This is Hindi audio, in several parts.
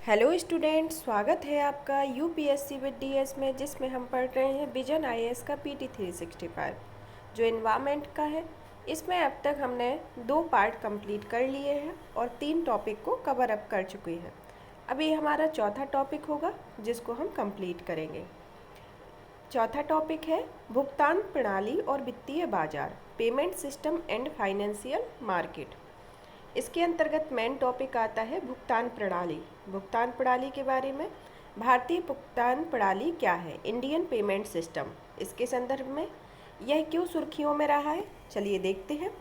हेलो स्टूडेंट, स्वागत है आपका यूपीएससी विद डीएस में, जिसमें हम पढ़ रहे हैं विजन आईएएस का पीटी 365 जो एनवायरनमेंट का है। इसमें अब तक हमने 2 पार्ट कंप्लीट कर लिए हैं और 3 टॉपिक को कवर अप कर चुके हैं। अभी हमारा चौथा टॉपिक होगा जिसको हम कंप्लीट करेंगे। चौथा टॉपिक है भुगतान प्रणाली और वित्तीय बाजार, payment system and financial market. इसके अंतर्गत मेन टॉपिक आता है भुगतान प्रणाली। भुगतान प्रणाली के बारे में, भारतीय भुगतान प्रणाली क्या है, इंडियन पेमेंट सिस्टम। इसके संदर्भ में यह क्यों सुर्खियों में रहा है, चलिए देखते हैं।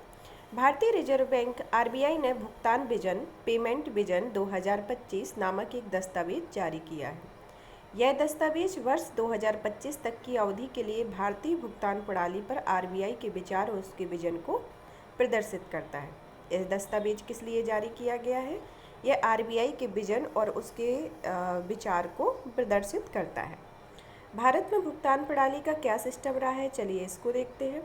भारतीय रिजर्व बैंक आरबीआई ने भुगतान विजन, पेमेंट विजन 2025 नामक एक दस्तावेज जारी किया है। यह दस्तावेज वर्ष 2025 तक की अवधि के लिए भारतीय भुगतान प्रणाली पर आरबीआई के विचार और उसके विजन को प्रदर्शित करता है। यह दस्तावेज किस लिए जारी किया गया है? यह आरबीआई के विजन और उसके विचार को प्रदर्शित करता है। भारत में भुगतान प्रणाली का क्या सिस्टम रहा है, चलिए इसको देखते हैं।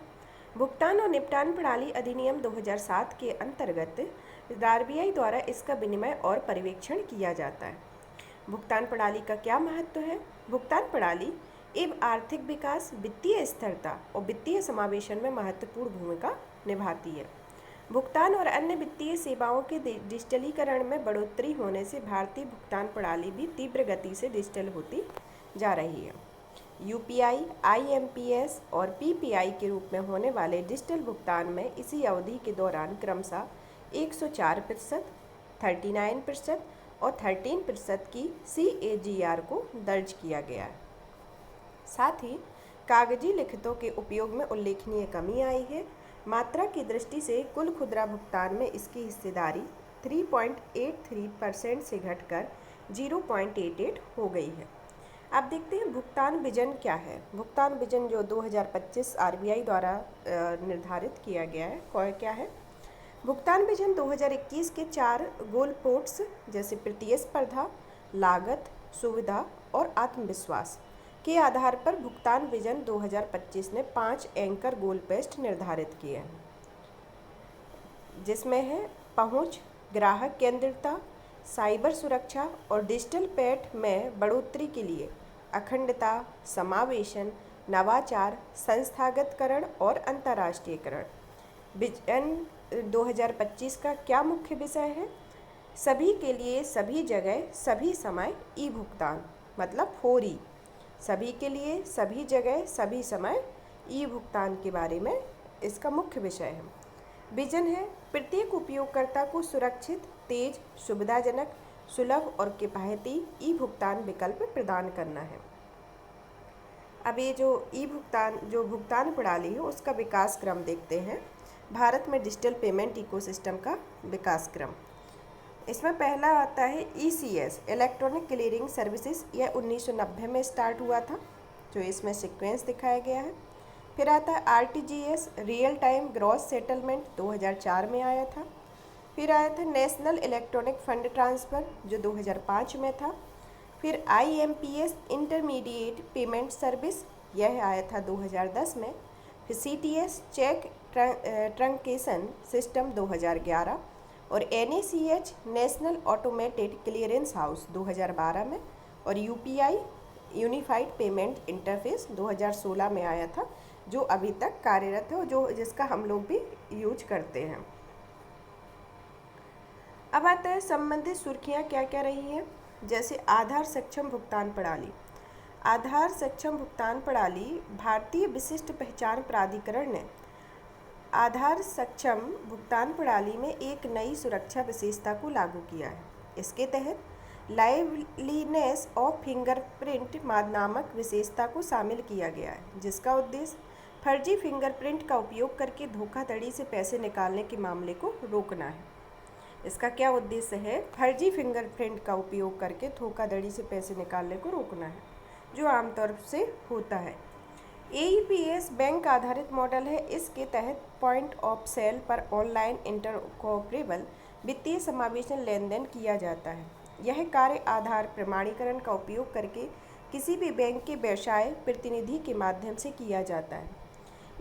भुगतान और निपटान प्रणाली अधिनियम 2007 के अंतर्गत आरबीआई द्वारा इसका विनिमय और पर्यवेक्षण किया जाता है। भुगतान प्रणाली का क्या महत्व है? भुगतान प्रणाली एवं आर्थिक विकास, वित्तीय स्थिरता और वित्तीय समावेशन में महत्वपूर्ण भूमिका निभाती है। भुगतान और अन्य वित्तीय सेवाओं के डिजिटलीकरण में बढ़ोतरी होने से भारतीय भुगतान प्रणाली भी तीव्र गति से डिजिटल होती जा रही है। यूपीआई, आईएमपीएस और पीपीआई के रूप में होने वाले डिजिटल भुगतान में इसी अवधि के दौरान क्रमशः 104%, 39% और 13% की CAGR को दर्ज किया गया है। साथ ही कागजी लिखितों के उपयोग में उल्लेखनीय कमी आई है। मात्रा की दृष्टि से कुल खुदरा भुगतान में इसकी हिस्सेदारी 3.83% से घटकर 0.88 हो गई है। अब देखते हैं भुगतान विजन क्या है। भुगतान विजन जो 2025 आरबीआई द्वारा निर्धारित किया गया है, क्या है? भुगतान विजन 2021 के 4 गोल पोस्ट्स जैसे प्रतिस्पर्धा, लागत, सुविधा और आत्मविश्वास के आधार पर भुगतान विजन 2025 ने 5 एंकर गोल पोस्ट निर्धारित किए हैं, जिसमें है पहुंच, ग्राहक केंद्रितता, साइबर सुरक्षा और डिजिटल पेमेंट में बढ़ोतरी के लिए अखंडता, समावेशन, नवाचार, संस्थागतकरण और अंतर्राष्ट्रीयकरण। विजन 2025 का क्या मुख्य विषय है? सभी के लिए, सभी जगह, सभी समय ई भुगतान, मतलब फोरी। सभी के लिए, सभी जगह, सभी समय ई भुगतान के बारे में इसका मुख्य विषय है। विजन है प्रत्येक उपयोगकर्ता को सुरक्षित, तेज, सुविधाजनक, सुलभ और किफ़ायती ई भुगतान विकल्प प्रदान करना है। अब ये जो भुगतान प्रणाली है उसका विकास क्रम देखते हैं। भारत में डिजिटल पेमेंट इकोसिस्टम का विकास क्रम, इसमें पहला आता है ECS, इलेक्ट्रॉनिक क्लियरिंग सर्विसेज। यह 1990 में स्टार्ट हुआ था, जो इसमें सीक्वेंस दिखाया गया है। फिर आता है RTGS, real time gross settlement, 2004 में आया था। फिर आया था नेशनल इलेक्ट्रॉनिक फंड ट्रांसफ़र, जो 2005 में था। फिर IMPS, इंटरमीडिएट पेमेंट सर्विस, यह आया था 2010 में। फिर CTS, चेक ट्रंकेशन सिस्टम, 2011। और NACH, national automated clearance house, 2012 में। और UPI, यूनिफाइड पेमेंट इंटरफेस, 2016 में आया था, जो अभी तक कार्यरत है और जिसका हम लोग भी यूज करते हैं। अब आता है संबंधित सुर्खियाँ क्या क्या रही हैं, जैसे आधार सक्षम भुगतान प्रणाली। आधार सक्षम भुगतान प्रणाली, भारतीय विशिष्ट पहचान प्राधिकरण ने आधार सक्षम भुगतान प्रणाली में एक नई सुरक्षा विशेषता को लागू किया है। इसके तहत लाइवलीनेस ऑफ फिंगरप्रिंट नामक विशेषता को शामिल किया गया है, जिसका उद्देश्य फर्जी फिंगरप्रिंट का उपयोग करके धोखाधड़ी से पैसे निकालने के मामले को रोकना है। इसका क्या उद्देश्य है? फर्जी फिंगरप्रिंट का उपयोग करके धोखाधड़ी से पैसे निकालने को रोकना है, जो आमतौर से होता है। AEPS बैंक आधारित मॉडल है। इसके तहत पॉइंट ऑफ सेल पर ऑनलाइन इंटरऑपरेबल वित्तीय समावेशन लेन देन किया जाता है। यह कार्य आधार प्रमाणीकरण का उपयोग करके किसी भी बैंक के व्यवसाय प्रतिनिधि के माध्यम से किया जाता है।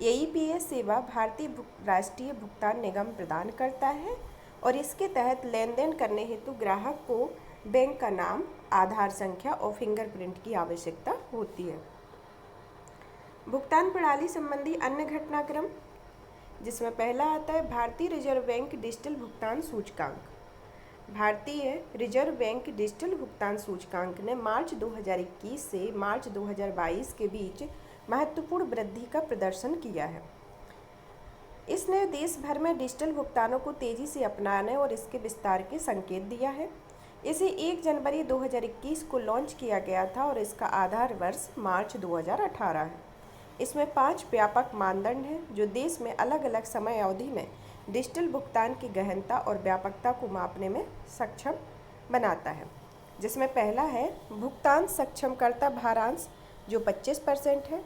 AEPS सेवा भारतीय राष्ट्रीय भुगतान निगम प्रदान करता है और इसके तहत लेन देन करने हेतु ग्राहक को बैंक का नाम, आधार संख्या और फिंगरप्रिंट की आवश्यकता होती है। भुगतान प्रणाली संबंधी अन्य घटनाक्रम, जिसमें पहला आता है भारतीय रिजर्व बैंक डिजिटल भुगतान सूचकांक। भारतीय रिजर्व बैंक डिजिटल भुगतान सूचकांक ने मार्च 2021 से मार्च 2022 के बीच महत्वपूर्ण वृद्धि का प्रदर्शन किया है। इसने देश भर में डिजिटल भुगतानों को तेजी से अपनाने और इसके विस्तार के संकेत दिया है। इसे 1 जनवरी 2021 को लॉन्च किया गया था और इसका आधार वर्ष मार्च 2018 है। इसमें 5 व्यापक मानदंड हैं जो देश में अलग अलग समय अवधि में डिजिटल भुगतान की गहनता और व्यापकता को मापने में सक्षम बनाता है, जिसमें पहला है भुगतान सक्षमकर्ता भारांश जो 25% है,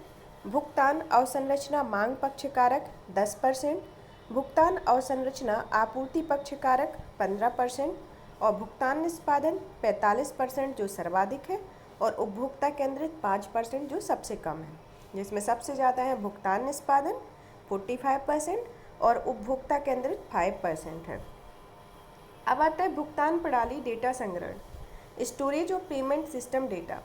भुगतान अवसंरचना मांग पक्षकारक 10%, भुगतान अवसंरचना आपूर्ति पक्षकारक 15% और भुगतान निष्पादन 45% जो सर्वाधिक है और उपभोक्ता केंद्रित 5% जो सबसे कम है, जिसमें सबसे ज़्यादा है भुगतान निष्पादन 45% और उपभोक्ता केंद्रित 5% है। अब आता है भुगतान प्रणाली डेटा संग्रहण, storage of payment system data.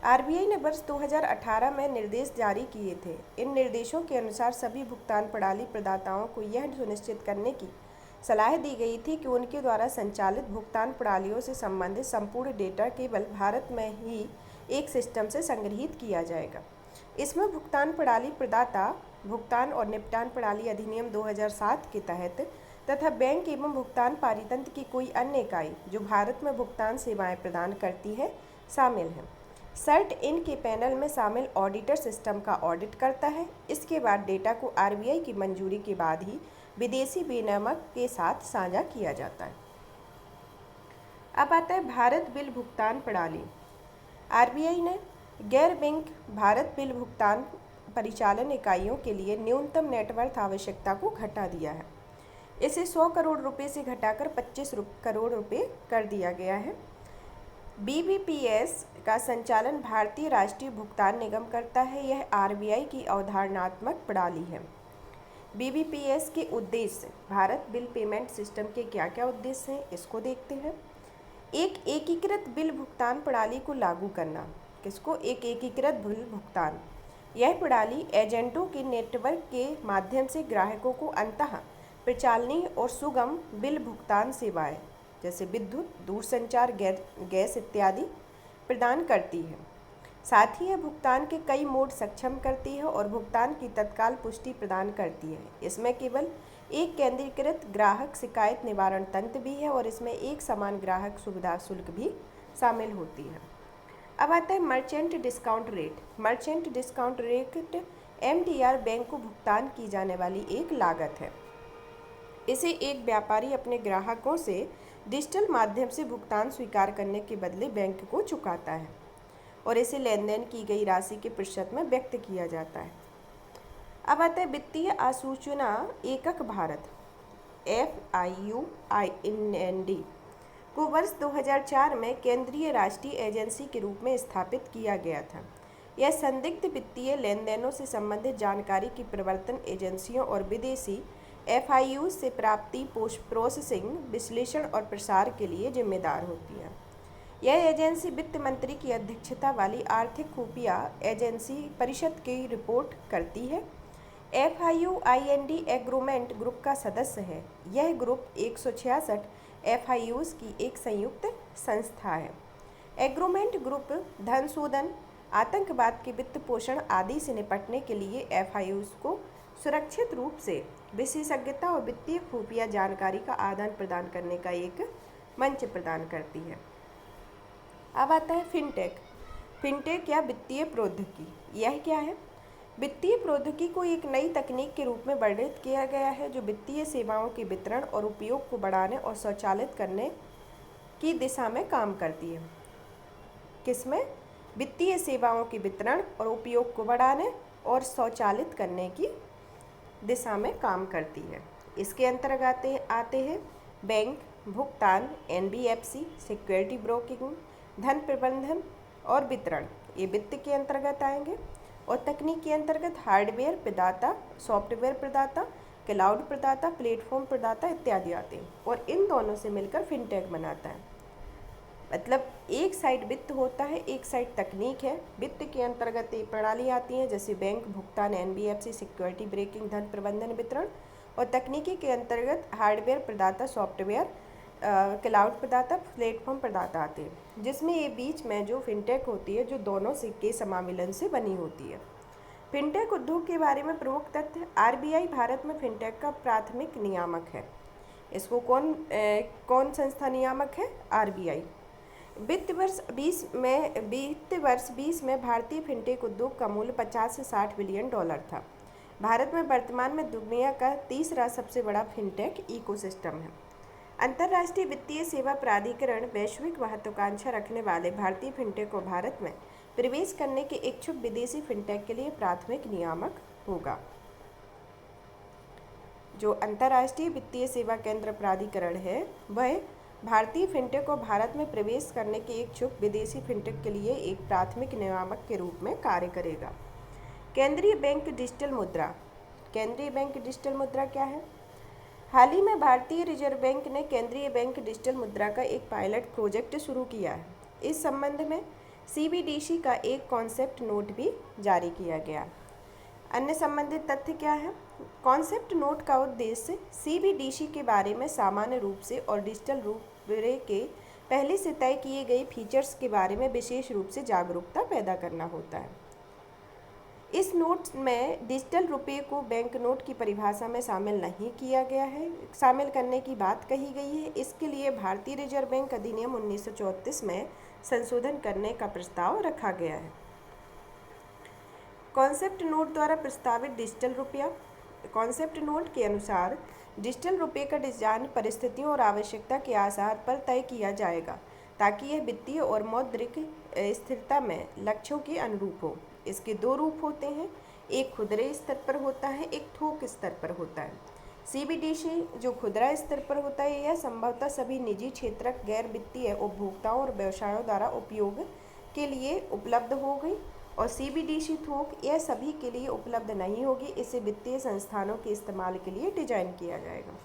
RBI ने वर्ष 2018 में निर्देश जारी किए थे। इन निर्देशों के अनुसार सभी भुगतान प्रणाली प्रदाताओं को यह सुनिश्चित करने की सलाह दी गई थी कि उनके द्वारा संचालित भुगतान प्रणालियों से संबंधित संपूर्ण डेटा केवल भारत में ही एक सिस्टम से संग्रहीत किया जाएगा। इसमें भुगतान प्रणाली प्रदाता भुगतान और निपटान प्रणाली अधिनियम 2007 के तहत तथा बैंक एवं भुगतान पारितंत्र की कोई अन्य इकाई जो भारत में भुगतान सेवाएं प्रदान करती है शामिल है। सर्ट इन के पैनल में शामिल ऑडिटर सिस्टम का ऑडिट करता है। इसके बाद डेटा को आरबीआई की मंजूरी के बाद ही विदेशी विनियामक के साथ साझा किया जाता है। अब आता है भारत बिल भुगतान प्रणाली। आरबीआई ने गैर बैंक भारत बिल भुगतान परिचालन इकाइयों के लिए न्यूनतम नेटवर्थ आवश्यकता को घटा दिया है। इसे 100 करोड़ रुपए से घटाकर 25 करोड़ रुपए कर दिया गया है। बीबीपीएस का संचालन भारतीय राष्ट्रीय भुगतान निगम करता है। यह आरबीआई की अवधारणात्मक प्रणाली है। बीबीपीएस के उद्देश्य, भारत बिल पेमेंट सिस्टम के क्या क्या उद्देश्य हैं इसको देखते हैं। एक एकीकृत बिल भुगतान प्रणाली को लागू करना। किसको? एक एकीकृत बिल भुगतान। यह प्रणाली एजेंटों के नेटवर्क के माध्यम से ग्राहकों को अंतः प्रचालनीय और सुगम बिल भुगतान सेवाएं जैसे विद्युत, दूरसंचार, गैस इत्यादि प्रदान करती है। साथ ही यह भुगतान के कई मोड सक्षम करती है और भुगतान की तत्काल पुष्टि प्रदान करती है। इसमें केवल एक केंद्रीकृत ग्राहक शिकायत निवारण तंत्र भी है और इसमें एक समान ग्राहक सुविधा शुल्क भी शामिल होती है। अब आता है merchant discount rate. Merchant discount rate MDR bank को भुगतान की जाने वाली एक लागत है। इसे एक व्यापारी अपने ग्राहकों से डिजिटल माध्यम से भुगतान स्वीकार करने के बदले बैंक को चुकाता है और इसे लेन देन की गई राशि के प्रतिशत में व्यक्त किया जाता है। अब आता है वित्तीय आसूचना एकक भारत FIUIND को वर्ष 2004 में केंद्रीय राष्ट्रीय एजेंसी के रूप में स्थापित किया गया था। यह संदिग्ध वित्तीय लेन देनों से संबंधित जानकारी की प्रवर्तन एजेंसियों और विदेशी FIU से प्राप्ति, प्रोसेसिंग, विश्लेषण और प्रसार के लिए जिम्मेदार होती है। यह एजेंसी वित्त मंत्री की अध्यक्षता वाली आर्थिक खुफिया एजेंसी परिषद की रिपोर्ट करती है। FIUIND एग्रोमेंट ग्रुप का सदस्य है। यह ग्रुप 166 FIUs की एक संयुक्त संस्था है। एग्रोमेंट ग्रुप धन शोधन, आतंकवाद के वित्त पोषण आदि से निपटने के लिए FIUs को सुरक्षित रूप से विशेषज्ञता और वित्तीय खुफिया जानकारी का आदान प्रदान करने का एक मंच प्रदान करती है। अब आता है फिनटेक। फिनटेक या वित्तीय प्रौद्योगिकी। यह क्या है? वित्तीय प्रौद्योगिकी को एक नई तकनीक के रूप में वर्णित किया गया है जो वित्तीय सेवाओं के वितरण और उपयोग को बढ़ाने और स्वचालित करने की दिशा में काम करती है। किसमें? वित्तीय सेवाओं के वितरण और उपयोग को बढ़ाने और स्वचालित करने की दिशा में काम करती है। इसके अंतर्गत आते हैं बैंक, भुगतान, NBFC, सिक्योरिटी ब्रोकिंग, धन प्रबंधन और वितरण, ये वित्त के अंतर्गत आएंगे। और तकनीक के अंतर्गत हार्डवेयर प्रदाता, सॉफ्टवेयर प्रदाता, क्लाउड प्रदाता, प्लेटफॉर्म प्रदाता इत्यादि आते हैं और इन दोनों से मिलकर फिनटेक बनाता है। मतलब एक साइड वित्त होता है, एक साइड तकनीक है। वित्त के अंतर्गत ये प्रणाली आती है जैसे बैंक, भुगतान, एनबीएफसी, सिक्योरिटी ब्रेकिंग, धन प्रबंधन, वितरण। और तकनीकी के अंतर्गत हार्डवेयर प्रदाता, सॉफ्टवेयर, क्लाउड प्रदाता, प्लेटफॉर्म प्रदाता आते हैं, जिसमें ये बीच में जो फिनटेक होती है जो दोनों के समामिलन से बनी होती है। फिनटेक उद्योग के बारे में प्रमुख तथ्य। आरबीआई भारत में फिनटेक का प्राथमिक नियामक है। इसको कौन संस्था नियामक है? आरबीआई। वित्त वर्ष 20 में भारतीय फिनटेक उद्योग का मूल्य 50 से 60 बिलियन डॉलर था। भारत में वर्तमान में दुनिया का तीसरा सबसे बड़ा फिनटेक इकोसिस्टम है। अंतर्राष्ट्रीय वित्तीय सेवा प्राधिकरण वैश्विक महत्वाकांक्षा रखने वाले भारतीय फिनटेक को भारत में प्रवेश करने के इच्छुक विदेशी फिनटेक के लिए प्राथमिक नियामक होगा। जो अंतर्राष्ट्रीय वित्तीय सेवा केंद्र प्राधिकरण है वह भारतीय फिनटेक को भारत में प्रवेश करने के इच्छुक विदेशी फिनटेक के लिए एक प्राथमिक नियामक के रूप में कार्य करेगा। केंद्रीय बैंक डिजिटल मुद्रा। केंद्रीय बैंक डिजिटल मुद्रा क्या है? हाल ही में भारतीय रिजर्व बैंक ने केंद्रीय बैंक डिजिटल मुद्रा का एक पायलट प्रोजेक्ट शुरू किया है। इस संबंध में सीबीडीसी का एक कॉन्सेप्ट नोट भी जारी किया गया। अन्य संबंधित तथ्य क्या है? कॉन्सेप्ट नोट का उद्देश्य सीबीडीसी के बारे में सामान्य रूप से और डिजिटल रूपरेखा के पहले से तय किए गए फीचर्स के बारे में विशेष रूप से जागरूकता पैदा करना होता है। इस नोट में डिजिटल रुपये को बैंक नोट की परिभाषा में शामिल नहीं किया गया है, शामिल करने की बात कही गई है। इसके लिए भारतीय रिजर्व बैंक अधिनियम 1934 में संशोधन करने का प्रस्ताव रखा गया है। कॉन्सेप्ट नोट द्वारा प्रस्तावित डिजिटल रुपया। कॉन्सेप्ट नोट के अनुसार डिजिटल रुपये का डिजाइन परिस्थितियों और आवश्यकता के आधार पर तय किया जाएगा ताकि यह वित्तीय और मौद्रिक स्थिरता में लक्ष्यों के अनुरूप हो। इसके दो रूप होते हैं, एक खुदरे स्तर पर होता है, एक थोक स्तर पर होता है। सीबीडीसी जो खुदरा स्तर पर होता है यह संभवतः सभी निजी क्षेत्र, गैर वित्तीय उपभोक्ताओं और व्यवसायों द्वारा उपयोग के लिए उपलब्ध होगी, और सीबीडीसी थोक यह सभी के लिए उपलब्ध नहीं होगी, इसे वित्तीय संस्थानों के इस्तेमाल के लिए डिजाइन किया जाएगा।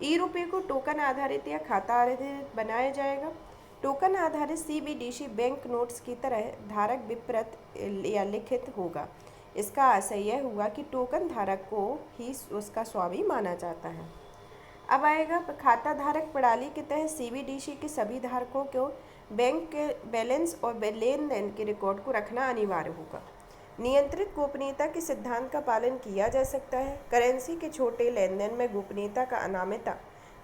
ई रुपये को टोकन आधारित या खाता आधारित बनाया जाएगा। टोकन आधारित सीबीडीसी बैंक नोट्स की तरह धारक विपरीत या लिखित होगा। इसका आशय यह हुआ कि टोकन धारक को ही उसका स्वामी माना जाता है। अब आएगा खाता धारक प्रणाली के तहत सीबीडीसी के सभी धारकों को बैंक के बैलेंस और लेन देन के रिकॉर्ड को रखना अनिवार्य होगा। नियंत्रित गोपनीयता के सिद्धांत का पालन किया जा सकता है। करेंसी के छोटे लेन देन में गोपनीयता का अनामिता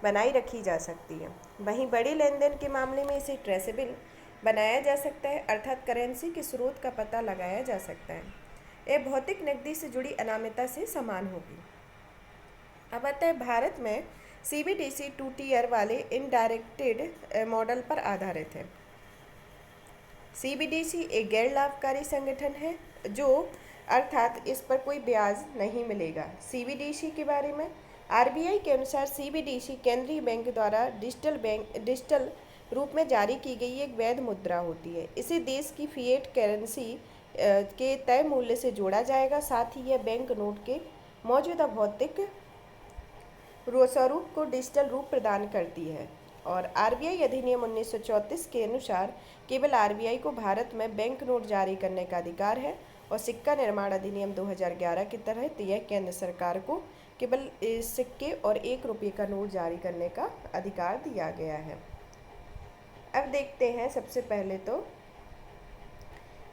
बनाई रखी जा सकती है, वहीं बड़े लेन देन के मामले में इसे ट्रेसेबल बनाया जा सकता है, अर्थात करेंसी के स्रोत का पता लगाया जा सकता है। यह भौतिक नकदी से जुड़ी अनामिता से समान होगी। अब आता है भारत में सीबीडीसी 2 टियर वाले इनडायरेक्टेड मॉडल पर आधारित है। सीबीडीसी एक गैर लाभकारी संगठन है जो अर्थात इस पर कोई ब्याज नहीं मिलेगा। सीबीडीसी के बारे में आरबीआई के अनुसार सीबीडीसी केंद्रीय बैंक द्वारा डिजिटल रूप में जारी की गई एक वैध मुद्रा होती है। इसे देश की फिएट करेंसी के तय मूल्य से जोड़ा जाएगा। साथ ही यह बैंक नोट के मौजूदा भौतिक स्वरूप को डिजिटल रूप प्रदान करती है। और आरबीआई अधिनियम 1934 के अनुसार केवल आरबीआई को भारत में बैंक नोट जारी करने का अधिकार है, और सिक्का निर्माण अधिनियम 2011 के तहत यह केंद्र सरकार को केवल सिक्के और 1 रुपये का नोट जारी करने का अधिकार दिया गया है। अब देखते हैं सबसे पहले तो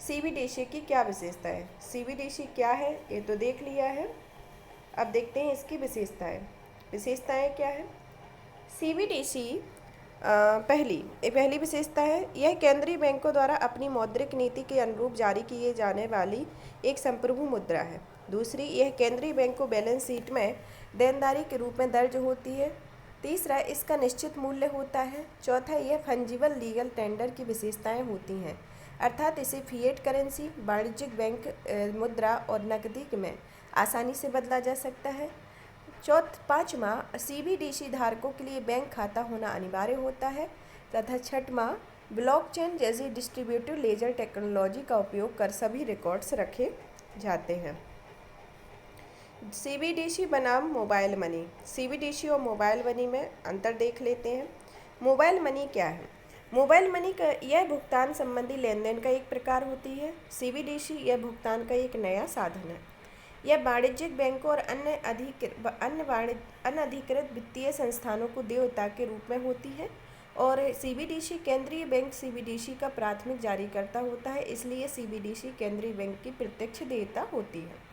सीबीडीसी की क्या विशेषता है। सीबीडीसी क्या है ये तो देख लिया है, अब देखते हैं इसकी विशेषताएं क्या है। सीबीडीसी पहली विशेषता है, यह केंद्रीय बैंकों द्वारा अपनी मौद्रिक नीति के अनुरूप जारी किए जाने वाली एक संप्रभु मुद्रा है। दूसरी, यह केंद्रीय बैंक को बैलेंस शीट में देनदारी के रूप में दर्ज होती है। तीसरा, इसका निश्चित मूल्य होता है। चौथा, यह फंजिबल लीगल टेंडर की विशेषताएं होती हैं, अर्थात इसे फिएट करेंसी, वाणिज्यिक बैंक मुद्रा और नकदी में आसानी से बदला जा सकता है। पाँचवा, सीबीडीसी धारकों के लिए बैंक खाता होना अनिवार्य होता है। तथा छठवां, ब्लॉकचेन जैसी डिस्ट्रीब्यूटेड लेजर टेक्नोलॉजी का उपयोग कर सभी रिकॉर्ड्स रखे जाते हैं। सीबीडीसी बनाम मोबाइल मनी। सीबीडीसी और मोबाइल मनी में अंतर देख लेते हैं। मोबाइल मनी क्या है? मोबाइल मनी का यह भुगतान संबंधी लेन देन का एक प्रकार होती है। सीबीडीसी यह भुगतान का एक नया साधन है। यह वाणिज्यिक बैंकों और अन्य अनधिकृत वित्तीय संस्थानों को देयता के रूप में होती है और सीबीडीसी केंद्रीय बैंक सीबीडीसी का प्राथमिक जारीकर्ता होता है, इसलिए सीबीडीसी केंद्रीय बैंक की प्रत्यक्ष देयता होती है।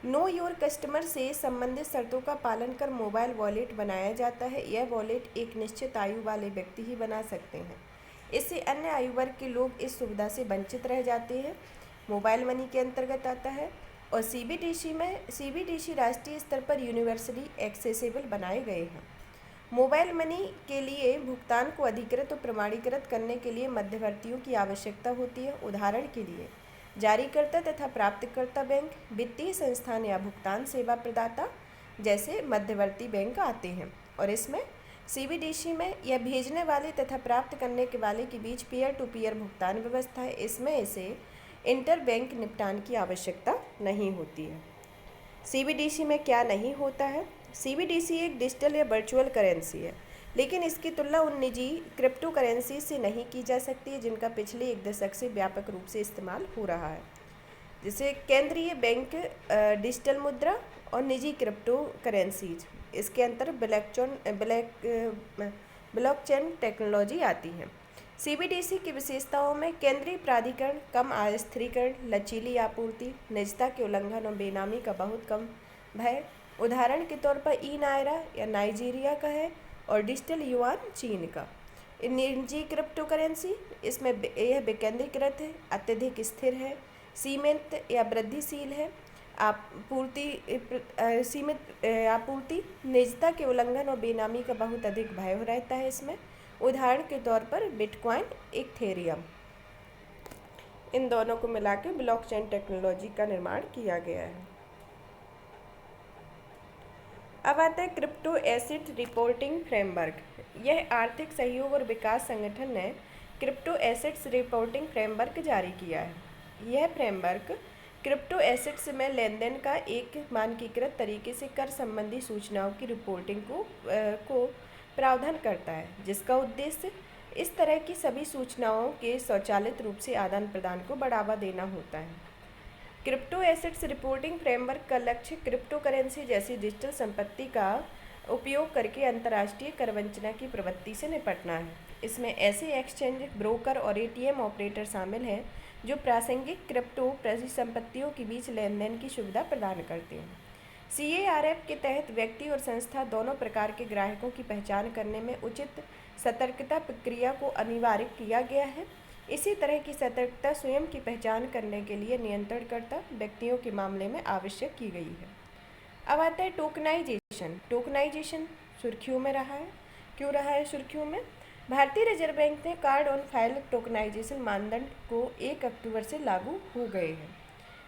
नो योर कस्टमर से संबंधित शर्तों का पालन कर मोबाइल वॉलेट बनाया जाता है। यह वॉलेट एक निश्चित आयु वाले व्यक्ति ही बना सकते हैं, इससे अन्य आयु वर्ग के लोग इस सुविधा से वंचित रह जाते हैं। मोबाइल मनी के अंतर्गत आता है और सीबीडीसी राष्ट्रीय स्तर पर यूनिवर्सली एक्सेसिबल बनाए गए हैं। मोबाइल मनी के लिए भुगतान को अधिकृत और प्रमाणीकृत करने के लिए मध्यवर्तियों की आवश्यकता होती है। उदाहरण के लिए जारीकर्ता तथा प्राप्तकर्ता बैंक, वित्तीय संस्थान या भुगतान सेवा प्रदाता जैसे मध्यवर्ती बैंक आते हैं और इसमें सीबीडीसी में यह भेजने वाले तथा प्राप्त करने के वाले के बीच पीयर टू पीयर भुगतान व्यवस्था है। इसमें इसे इंटर बैंक निपटान की आवश्यकता नहीं होती है। सीबीडीसी में क्या नहीं होता है? सीबीडीसी एक डिजिटल या वर्चुअल करेंसी है, लेकिन इसकी तुलना उन निजी क्रिप्टो करेंसी से नहीं की जा सकती है जिनका पिछले एक दशक से व्यापक रूप से इस्तेमाल हो रहा है, जैसे केंद्रीय बैंक डिजिटल मुद्रा और निजी क्रिप्टो करेंसीज। इसके अंतर ब्लॉकचेन टेक्नोलॉजी आती है। सीबीडीसी की विशेषताओं में केंद्रीय प्राधिकरण, कम अस्थिरीकरण, लचीली आपूर्ति, निजता के उल्लंघन और बेनामी का बहुत कम भय। उदाहरण के तौर पर ई नायरा या नाइजीरिया का है और डिजिटल युआन चीन का। निजी क्रिप्टो करेंसी, इसमें यह विकेंद्रीकृत है, अत्यधिक स्थिर है, सीमित या वृद्धिशील है, सीमित आपूर्ति, निजता के उल्लंघन और बेनामी का बहुत अधिक भय रहता है इसमें। उदाहरण के तौर पर बिटकॉइन, इथेरियम। इन दोनों को मिलाकर ब्लॉकचेन टेक्नोलॉजी का निर्माण किया गया है। अब आता है क्रिप्टो एसेट रिपोर्टिंग फ्रेमवर्क। यह आर्थिक सहयोग और विकास संगठन ने क्रिप्टो एसेट्स रिपोर्टिंग फ्रेमवर्क जारी किया है। यह फ्रेमवर्क क्रिप्टो एसेट्स में लेन देन का एक मानकीकृत तरीके से कर संबंधी सूचनाओं की रिपोर्टिंग को प्रावधान करता है, जिसका उद्देश्य इस तरह की सभी सूचनाओं के स्वचालित रूप से आदान प्रदान को बढ़ावा देना होता है। क्रिप्टो एसेट्स रिपोर्टिंग फ्रेमवर्क का लक्ष्य क्रिप्टो करेंसी जैसी डिजिटल संपत्ति का उपयोग करके अंतर्राष्ट्रीय करवंचना की प्रवृत्ति से निपटना है। इसमें ऐसे एक्सचेंज, ब्रोकर और एटीएम ऑपरेटर शामिल हैं जो प्रासंगिक क्रिप्टो परिसंपत्तियों के बीच लेन देन की सुविधा प्रदान करते हैं। सीएआरएफ के तहत व्यक्ति और संस्था दोनों प्रकार के ग्राहकों की पहचान करने में उचित सतर्कता प्रक्रिया को अनिवार्य किया गया है। इसी तरह की सतर्कता स्वयं की पहचान करने के लिए नियंत्रणकर्ता व्यक्तियों के मामले में आवश्यक की गई है। अब आता है टोकनाइजेशन। टोकनाइजेशन सुर्खियों में रहा है। क्यों रहा है सुर्खियों में? भारतीय रिजर्व बैंक ने कार्ड ऑन फाइल टोकनाइजेशन मानदंड को 1 अक्टूबर से लागू हो गए हैं।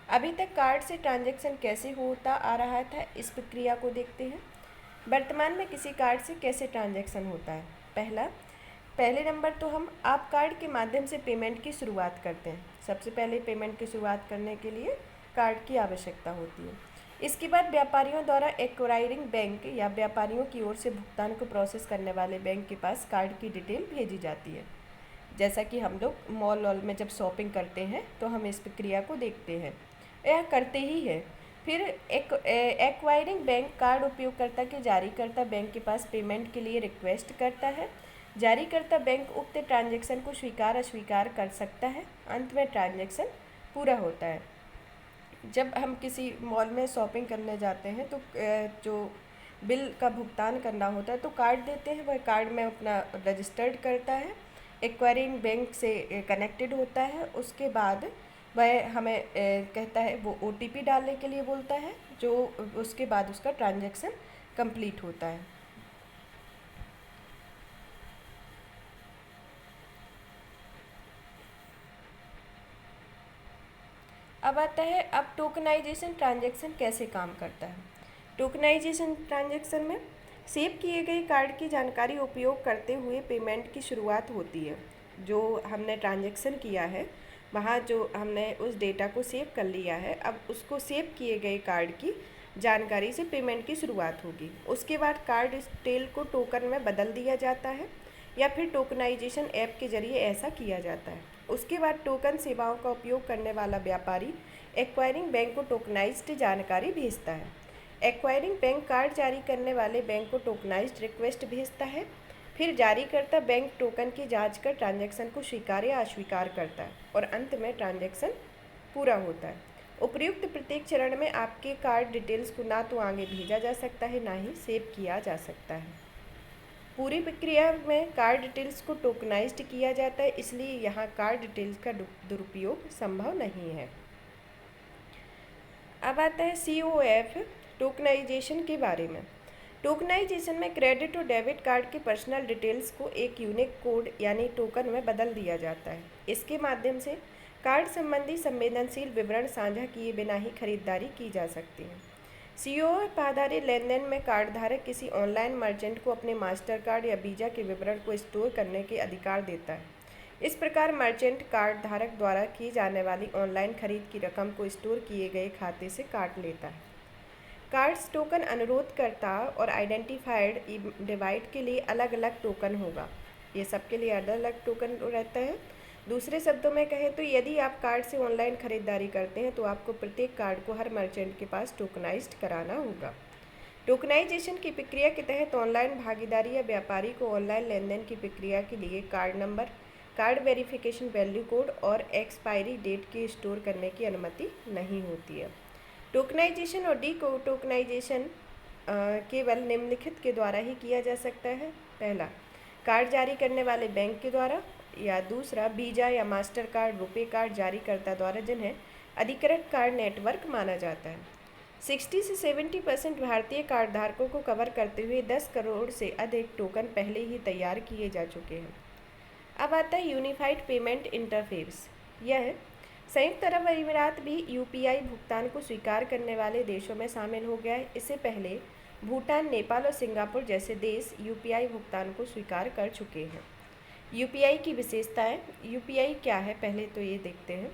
अभी तक कार्ड से ट्रांजैक्शन कैसे होता आ रहा था, इस प्रक्रिया को देखते हैं। वर्तमान में किसी कार्ड से कैसे ट्रांजैक्शन होता है? पहले नंबर तो आप कार्ड के माध्यम से पेमेंट की शुरुआत करते हैं। सबसे पहले पेमेंट की शुरुआत करने के लिए कार्ड की आवश्यकता होती है। इसके बाद व्यापारियों द्वारा एक्वायरिंग बैंक या व्यापारियों की ओर से भुगतान को प्रोसेस करने वाले बैंक के पास कार्ड की डिटेल भेजी जाती है। जैसा कि हम लोग मॉल में जब शॉपिंग करते हैं तो हम इस प्रक्रिया को देखते हैं, यह करते ही है। फिर एक्वायरिंग बैंक कार्ड उपयोगकर्ता के जारीकर्ता बैंक के पास पेमेंट के लिए रिक्वेस्ट करता है। जारीकर्ता बैंक उक्त ट्रांजैक्शन को स्वीकार अस्वीकार कर सकता है। अंत में ट्रांजैक्शन पूरा होता है। जब हम किसी मॉल में शॉपिंग करने जाते हैं तो जो बिल का भुगतान करना होता है तो कार्ड देते हैं, वह कार्ड में अपना रजिस्टर्ड करता है, एक्वायरिंग बैंक से कनेक्टेड होता है। उसके बाद वह हमें कहता है, वो ओटीपी डालने के लिए बोलता है, जो उसके बाद उसका ट्रांजैक्शन कंप्लीट होता है। अब आता है अब टोकनाइजेशन ट्रांजैक्शन कैसे काम करता है। टोकनाइजेशन ट्रांजैक्शन में सेव किए गए कार्ड की जानकारी उपयोग करते हुए पेमेंट की शुरुआत होती है। जो हमने ट्रांजैक्शन किया है वहाँ जो हमने उस डेटा को सेव कर लिया है, अब उसको सेव किए गए कार्ड की जानकारी से पेमेंट की शुरुआत होगी। उसके बाद कार्ड डिटेल को टोकन में बदल दिया जाता है। या फिर टोकनाइजेशन ऐप के जरिए ऐसा किया जाता है। उसके बाद टोकन सेवाओं का उपयोग करने वाला व्यापारी एक्वायरिंग बैंक को टोकनाइज्ड जानकारी भेजता है। एक्वायरिंग बैंक कार्ड जारी करने वाले बैंक को टोकनाइज्ड रिक्वेस्ट भेजता है। फिर जारीकर्ता बैंक टोकन की जांच कर ट्रांजैक्शन को स्वीकार या अस्वीकार करता है और अंत में ट्रांजैक्शन पूरा होता है। उपर्युक्त प्रत्येक चरण में आपके कार्ड डिटेल्स को ना तो आगे भेजा जा सकता है, ना ही सेव किया जा सकता है। पूरी प्रक्रिया में कार्ड डिटेल्स को टोकनाइज्ड किया जाता है, इसलिए यहाँ कार्ड डिटेल्स का दुरुपयोग संभव नहीं है। अब आता है COF टोकनाइजेशन के बारे में। टोकनाइजेशन में क्रेडिट और डेबिट कार्ड के पर्सनल डिटेल्स को एक यूनिक कोड यानी टोकन में बदल दिया जाता है। इसके माध्यम से कार्ड संबंधी संवेदनशील विवरण साझा किए बिना ही खरीदारी की जा सकती है। COF आधारित लेनदेन में कार्ड धारक किसी ऑनलाइन मर्चेंट को अपने मास्टर कार्ड या वीजा के विवरण को स्टोर करने के अधिकार देता है। इस प्रकार मर्चेंट कार्ड धारक द्वारा की जाने वाली ऑनलाइन खरीद की रकम को स्टोर किए गए खाते से काट लेता है। कार्ड्स टोकन अनुरोधकर्ता और आइडेंटिफाइड डिवाइड के लिए अलग अलग टोकन होगा। ये सबके लिए अलग अलग टोकन रहता है। दूसरे शब्दों में कहें तो यदि आप कार्ड से ऑनलाइन खरीदारी करते हैं तो आपको प्रत्येक कार्ड को हर मर्चेंट के पास टोकनाइज्ड कराना होगा। टोकनाइजेशन की प्रक्रिया के तहत ऑनलाइन भागीदारी या व्यापारी को ऑनलाइन लेनदेन की प्रक्रिया के लिए card number, card verification value code और एक्सपायरी डेट के स्टोर करने की अनुमति नहीं होती है। टोकनाइजेशन और डी टोकनाइजेशन केवल निम्नलिखित के द्वारा ही किया जा सकता है। पहला, कार्ड जारी करने वाले बैंक के द्वारा, या दूसरा वीजा या मास्टर कार्ड, रुपे कार्ड जारीकर्ता द्वारा, जिन्हें अधिकृत कार्ड नेटवर्क माना जाता है। 60 से 70% भारतीय कार्ड धारकों को कवर करते हुए 10 करोड़ से अधिक टोकन पहले ही तैयार किए जा चुके हैं। अब आता है यूनिफाइड पेमेंट इंटरफेस। यह संयुक्त अरब अमीरात भी UPI भुगतान को स्वीकार करने वाले देशों में शामिल हो गया है। इससे पहले भूटान, नेपाल और सिंगापुर जैसे देश UPI भुगतान को स्वीकार कर चुके हैं। UPI की विशेषताएं। UPI क्या है, पहले तो ये देखते हैं।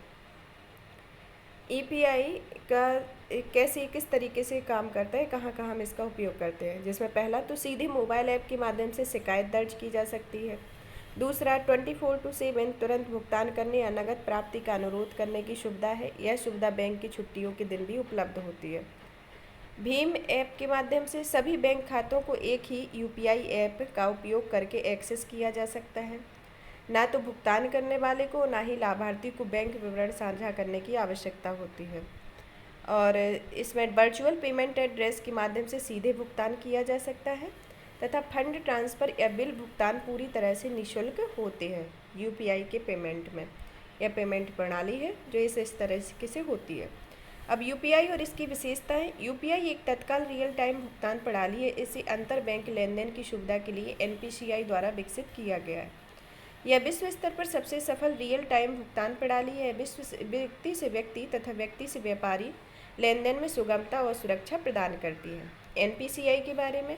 EPI का किस तरीके से काम करता है, कहाँ कहाँ हम इसका उपयोग करते हैं, जिसमें पहला तो सीधे मोबाइल ऐप के माध्यम से शिकायत दर्ज की जा सकती है। दूसरा, 24/7 तुरंत भुगतान करने या नकद प्राप्ति का अनुरोध करने की सुविधा है। यह सुविधा बैंक की छुट्टियों के दिन भी उपलब्ध होती है। भीम ऐप के माध्यम से सभी बैंक खातों को एक ही UPI ऐप का उपयोग करके एक्सेस किया जा सकता है। ना तो भुगतान करने वाले को, ना ही लाभार्थी को बैंक विवरण साझा करने की आवश्यकता होती है। और इसमें वर्चुअल पेमेंट एड्रेस के माध्यम से सीधे भुगतान किया जा सकता है तथा फंड ट्रांसफ़र या बिल भुगतान पूरी तरह से निःशुल्क होते हैं। UPI के पेमेंट में यह पेमेंट प्रणाली है जो इस तरह से होती है। अब UPI और इसकी विशेषताएं। UPI एक तत्काल रियल टाइम भुगतान प्रणाली है। इसे अंतर बैंक लेनदेन की सुविधा के लिए NPCI द्वारा विकसित किया गया है। यह विश्व स्तर पर सबसे सफल रियल टाइम भुगतान प्रणाली है। व्यक्ति से व्यक्ति तथा व्यक्ति से व्यापारी लेनदेन में सुगमता और सुरक्षा प्रदान करती है। NPCI के बारे में।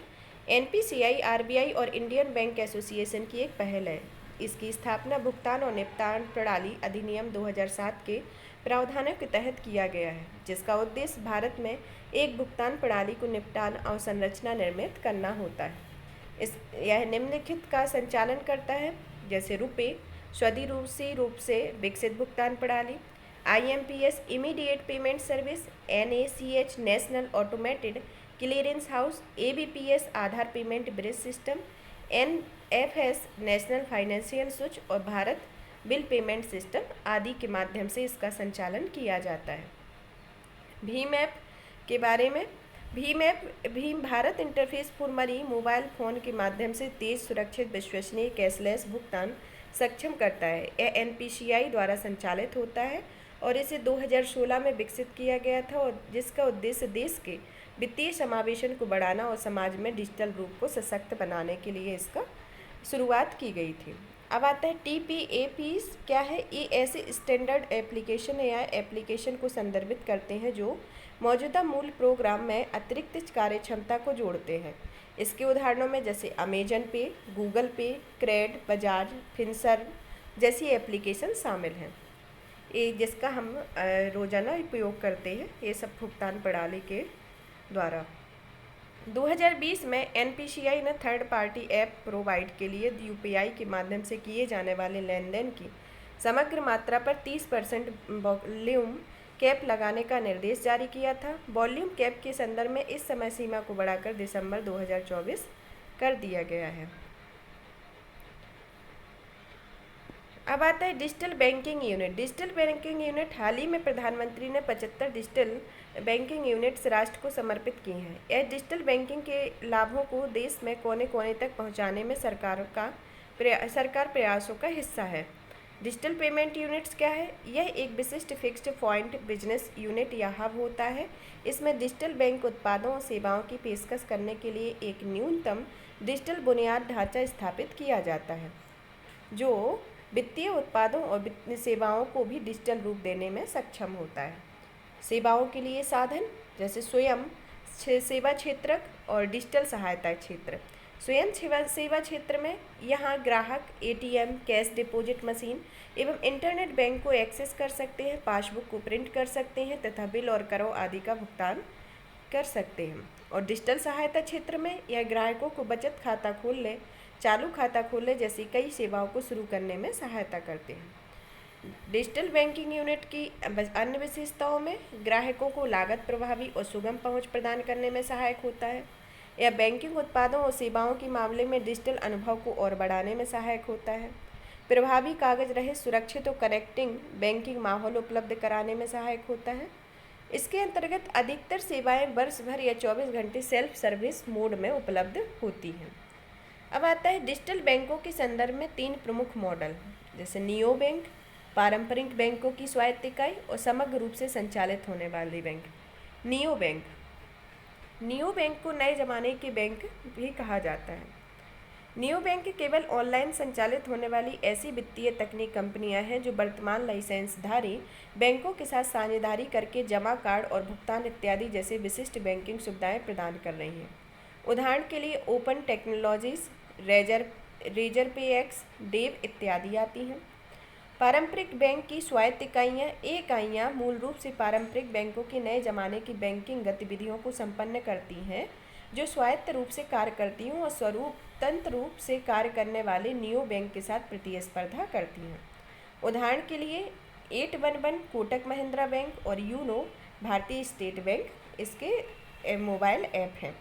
NPCI RBI और इंडियन बैंक एसोसिएशन की एक पहल है। इसकी स्थापना भुगतान और निपटान प्रणाली अधिनियम 2007 के प्रावधानों के तहत किया गया है, जिसका उद्देश्य भारत में एक भुगतान प्रणाली को निपटान और संरचना निर्मित करना होता है। यह निम्नलिखित का संचालन करता है, जैसे रुपे स्वदेशी रूप से विकसित भुगतान प्रणाली, IMPS immediate payment service, NACH national automated clearance house, ABPS Aadhaar payment bridge system, NFS national financial switch और भारत बिल पेमेंट सिस्टम आदि के माध्यम से इसका संचालन किया जाता है। भीम ऐप के बारे में। Bhim Bharat interface for money mobile phone के माध्यम से तेज, सुरक्षित, विश्वसनीय कैशलेस भुगतान सक्षम करता है। यह NPCI द्वारा संचालित होता है और इसे 2016 में विकसित किया गया था और जिसका उद्देश्य देश के वित्तीय समावेशन को बढ़ाना और समाज में डिजिटल रूप को सशक्त बनाने के लिए इसका शुरुआत की गई थी। अब आता है TPAPs क्या है। ये ऐसे स्टैंडर्ड एप्लीकेशन या एप्लीकेशन को संदर्भित करते हैं जो मौजूदा मूल प्रोग्राम में अतिरिक्त कार्यक्षमता को जोड़ते हैं। इसके उदाहरणों में जैसे अमेजन पे, गूगल पे, क्रेड, बजाज फिनसर्व जैसी एप्लीकेशन शामिल हैं। ये जिसका हम रोज़ाना उपयोग करते हैं, ये सब भुगतान प्रणाली के द्वारा। 2020 में एनपीसीआई ने थर्ड पार्टी ऐप प्रोवाइड के लिए यूपीआई के माध्यम से किए जाने वाले लेन देन की समग्र मात्रा पर 30% वॉल्यूम कैप लगाने का निर्देश जारी किया था। वॉल्यूम कैप के संदर्भ में इस समय सीमा को बढ़ाकर दिसंबर 2024 कर दिया गया है। अब आता है digital banking unit. Digital banking unit हाल ही में प्रधानमंत्री ने 75 डिजिटल बैंकिंग यूनिट्स राष्ट्र को समर्पित की हैं। यह डिजिटल बैंकिंग के लाभों को देश में कोने कोने तक पहुंचाने में सरकार प्रयासों का हिस्सा है। डिजिटल पेमेंट यूनिट्स क्या है? यह एक विशिष्ट फिक्स्ड पॉइंट बिजनेस यूनिट या हब होता है। इसमें डिजिटल बैंक उत्पादों और सेवाओं की पेशकश करने के लिए एक न्यूनतम डिजिटल बुनियाद ढांचा स्थापित किया जाता है, जो वित्तीय उत्पादों और सेवाओं को भी डिजिटल रूप देने में सक्षम होता है। सेवाओं के लिए साधन जैसे स्वयं सेवा क्षेत्र और डिजिटल सहायता क्षेत्र। स्वयं सेवा क्षेत्र में यहाँ ग्राहक एटीएम, कैश डिपॉजिट मशीन एवं इंटरनेट बैंक को एक्सेस कर सकते हैं, पासबुक को प्रिंट कर सकते हैं तथा बिल और करों आदि का भुगतान कर सकते हैं। और डिजिटल सहायता क्षेत्र में यह ग्राहकों को बचत खाता खोलने, चालू खाता खोलने जैसी कई सेवाओं को शुरू करने में सहायता करते हैं। डिजिटल बैंकिंग यूनिट की अन्य विशेषताओं में ग्राहकों को लागत प्रभावी और सुगम पहुंच प्रदान करने में सहायक होता है। यह बैंकिंग उत्पादों और सेवाओं के मामले में डिजिटल अनुभव को और बढ़ाने में सहायक होता है। प्रभावी कागज रहित, सुरक्षित और कनेक्टिंग बैंकिंग माहौल उपलब्ध कराने में सहायक होता है। इसके अंतर्गत अधिकतर सेवाएं वर्ष भर या 24 घंटे सेल्फ सर्विस मोड में उपलब्ध होती हैं। अब आता है डिजिटल बैंकों के संदर्भ में 3 प्रमुख मॉडल, जैसे नियो बैंक, पारंपरिक बैंकों की स्वायत्त इकाई और समग्र रूप से संचालित होने वाली बैंक। नियो बैंक को नए जमाने के बैंक भी कहा जाता है। नियो बैंक केवल ऑनलाइन संचालित होने वाली ऐसी वित्तीय तकनीक कंपनियां हैं जो वर्तमान लाइसेंसधारी बैंकों के साथ साझेदारी करके जमा कार्ड और भुगतान इत्यादि जैसे विशिष्ट बैंकिंग सुविधाएं प्रदान कर रही हैं। उदाहरण के लिए ओपन टेक्नोलॉजीज, रेजर पे एक्स, डेव इत्यादि आती हैं। पारंपरिक बैंक की स्वायत्त इकाइयाँ मूल रूप से पारंपरिक बैंकों के नए जमाने की बैंकिंग गतिविधियों को संपन्न करती हैं, जो स्वायत्त रूप से कार्य करती हैं और स्वतंत्र रूप से कार्य करने वाले नियो बैंक के साथ प्रतिस्पर्धा करती हैं। उदाहरण के लिए 811 कोटक महिंद्रा बैंक और यूनो भारतीय स्टेट बैंक इसके मोबाइल ऐप हैं।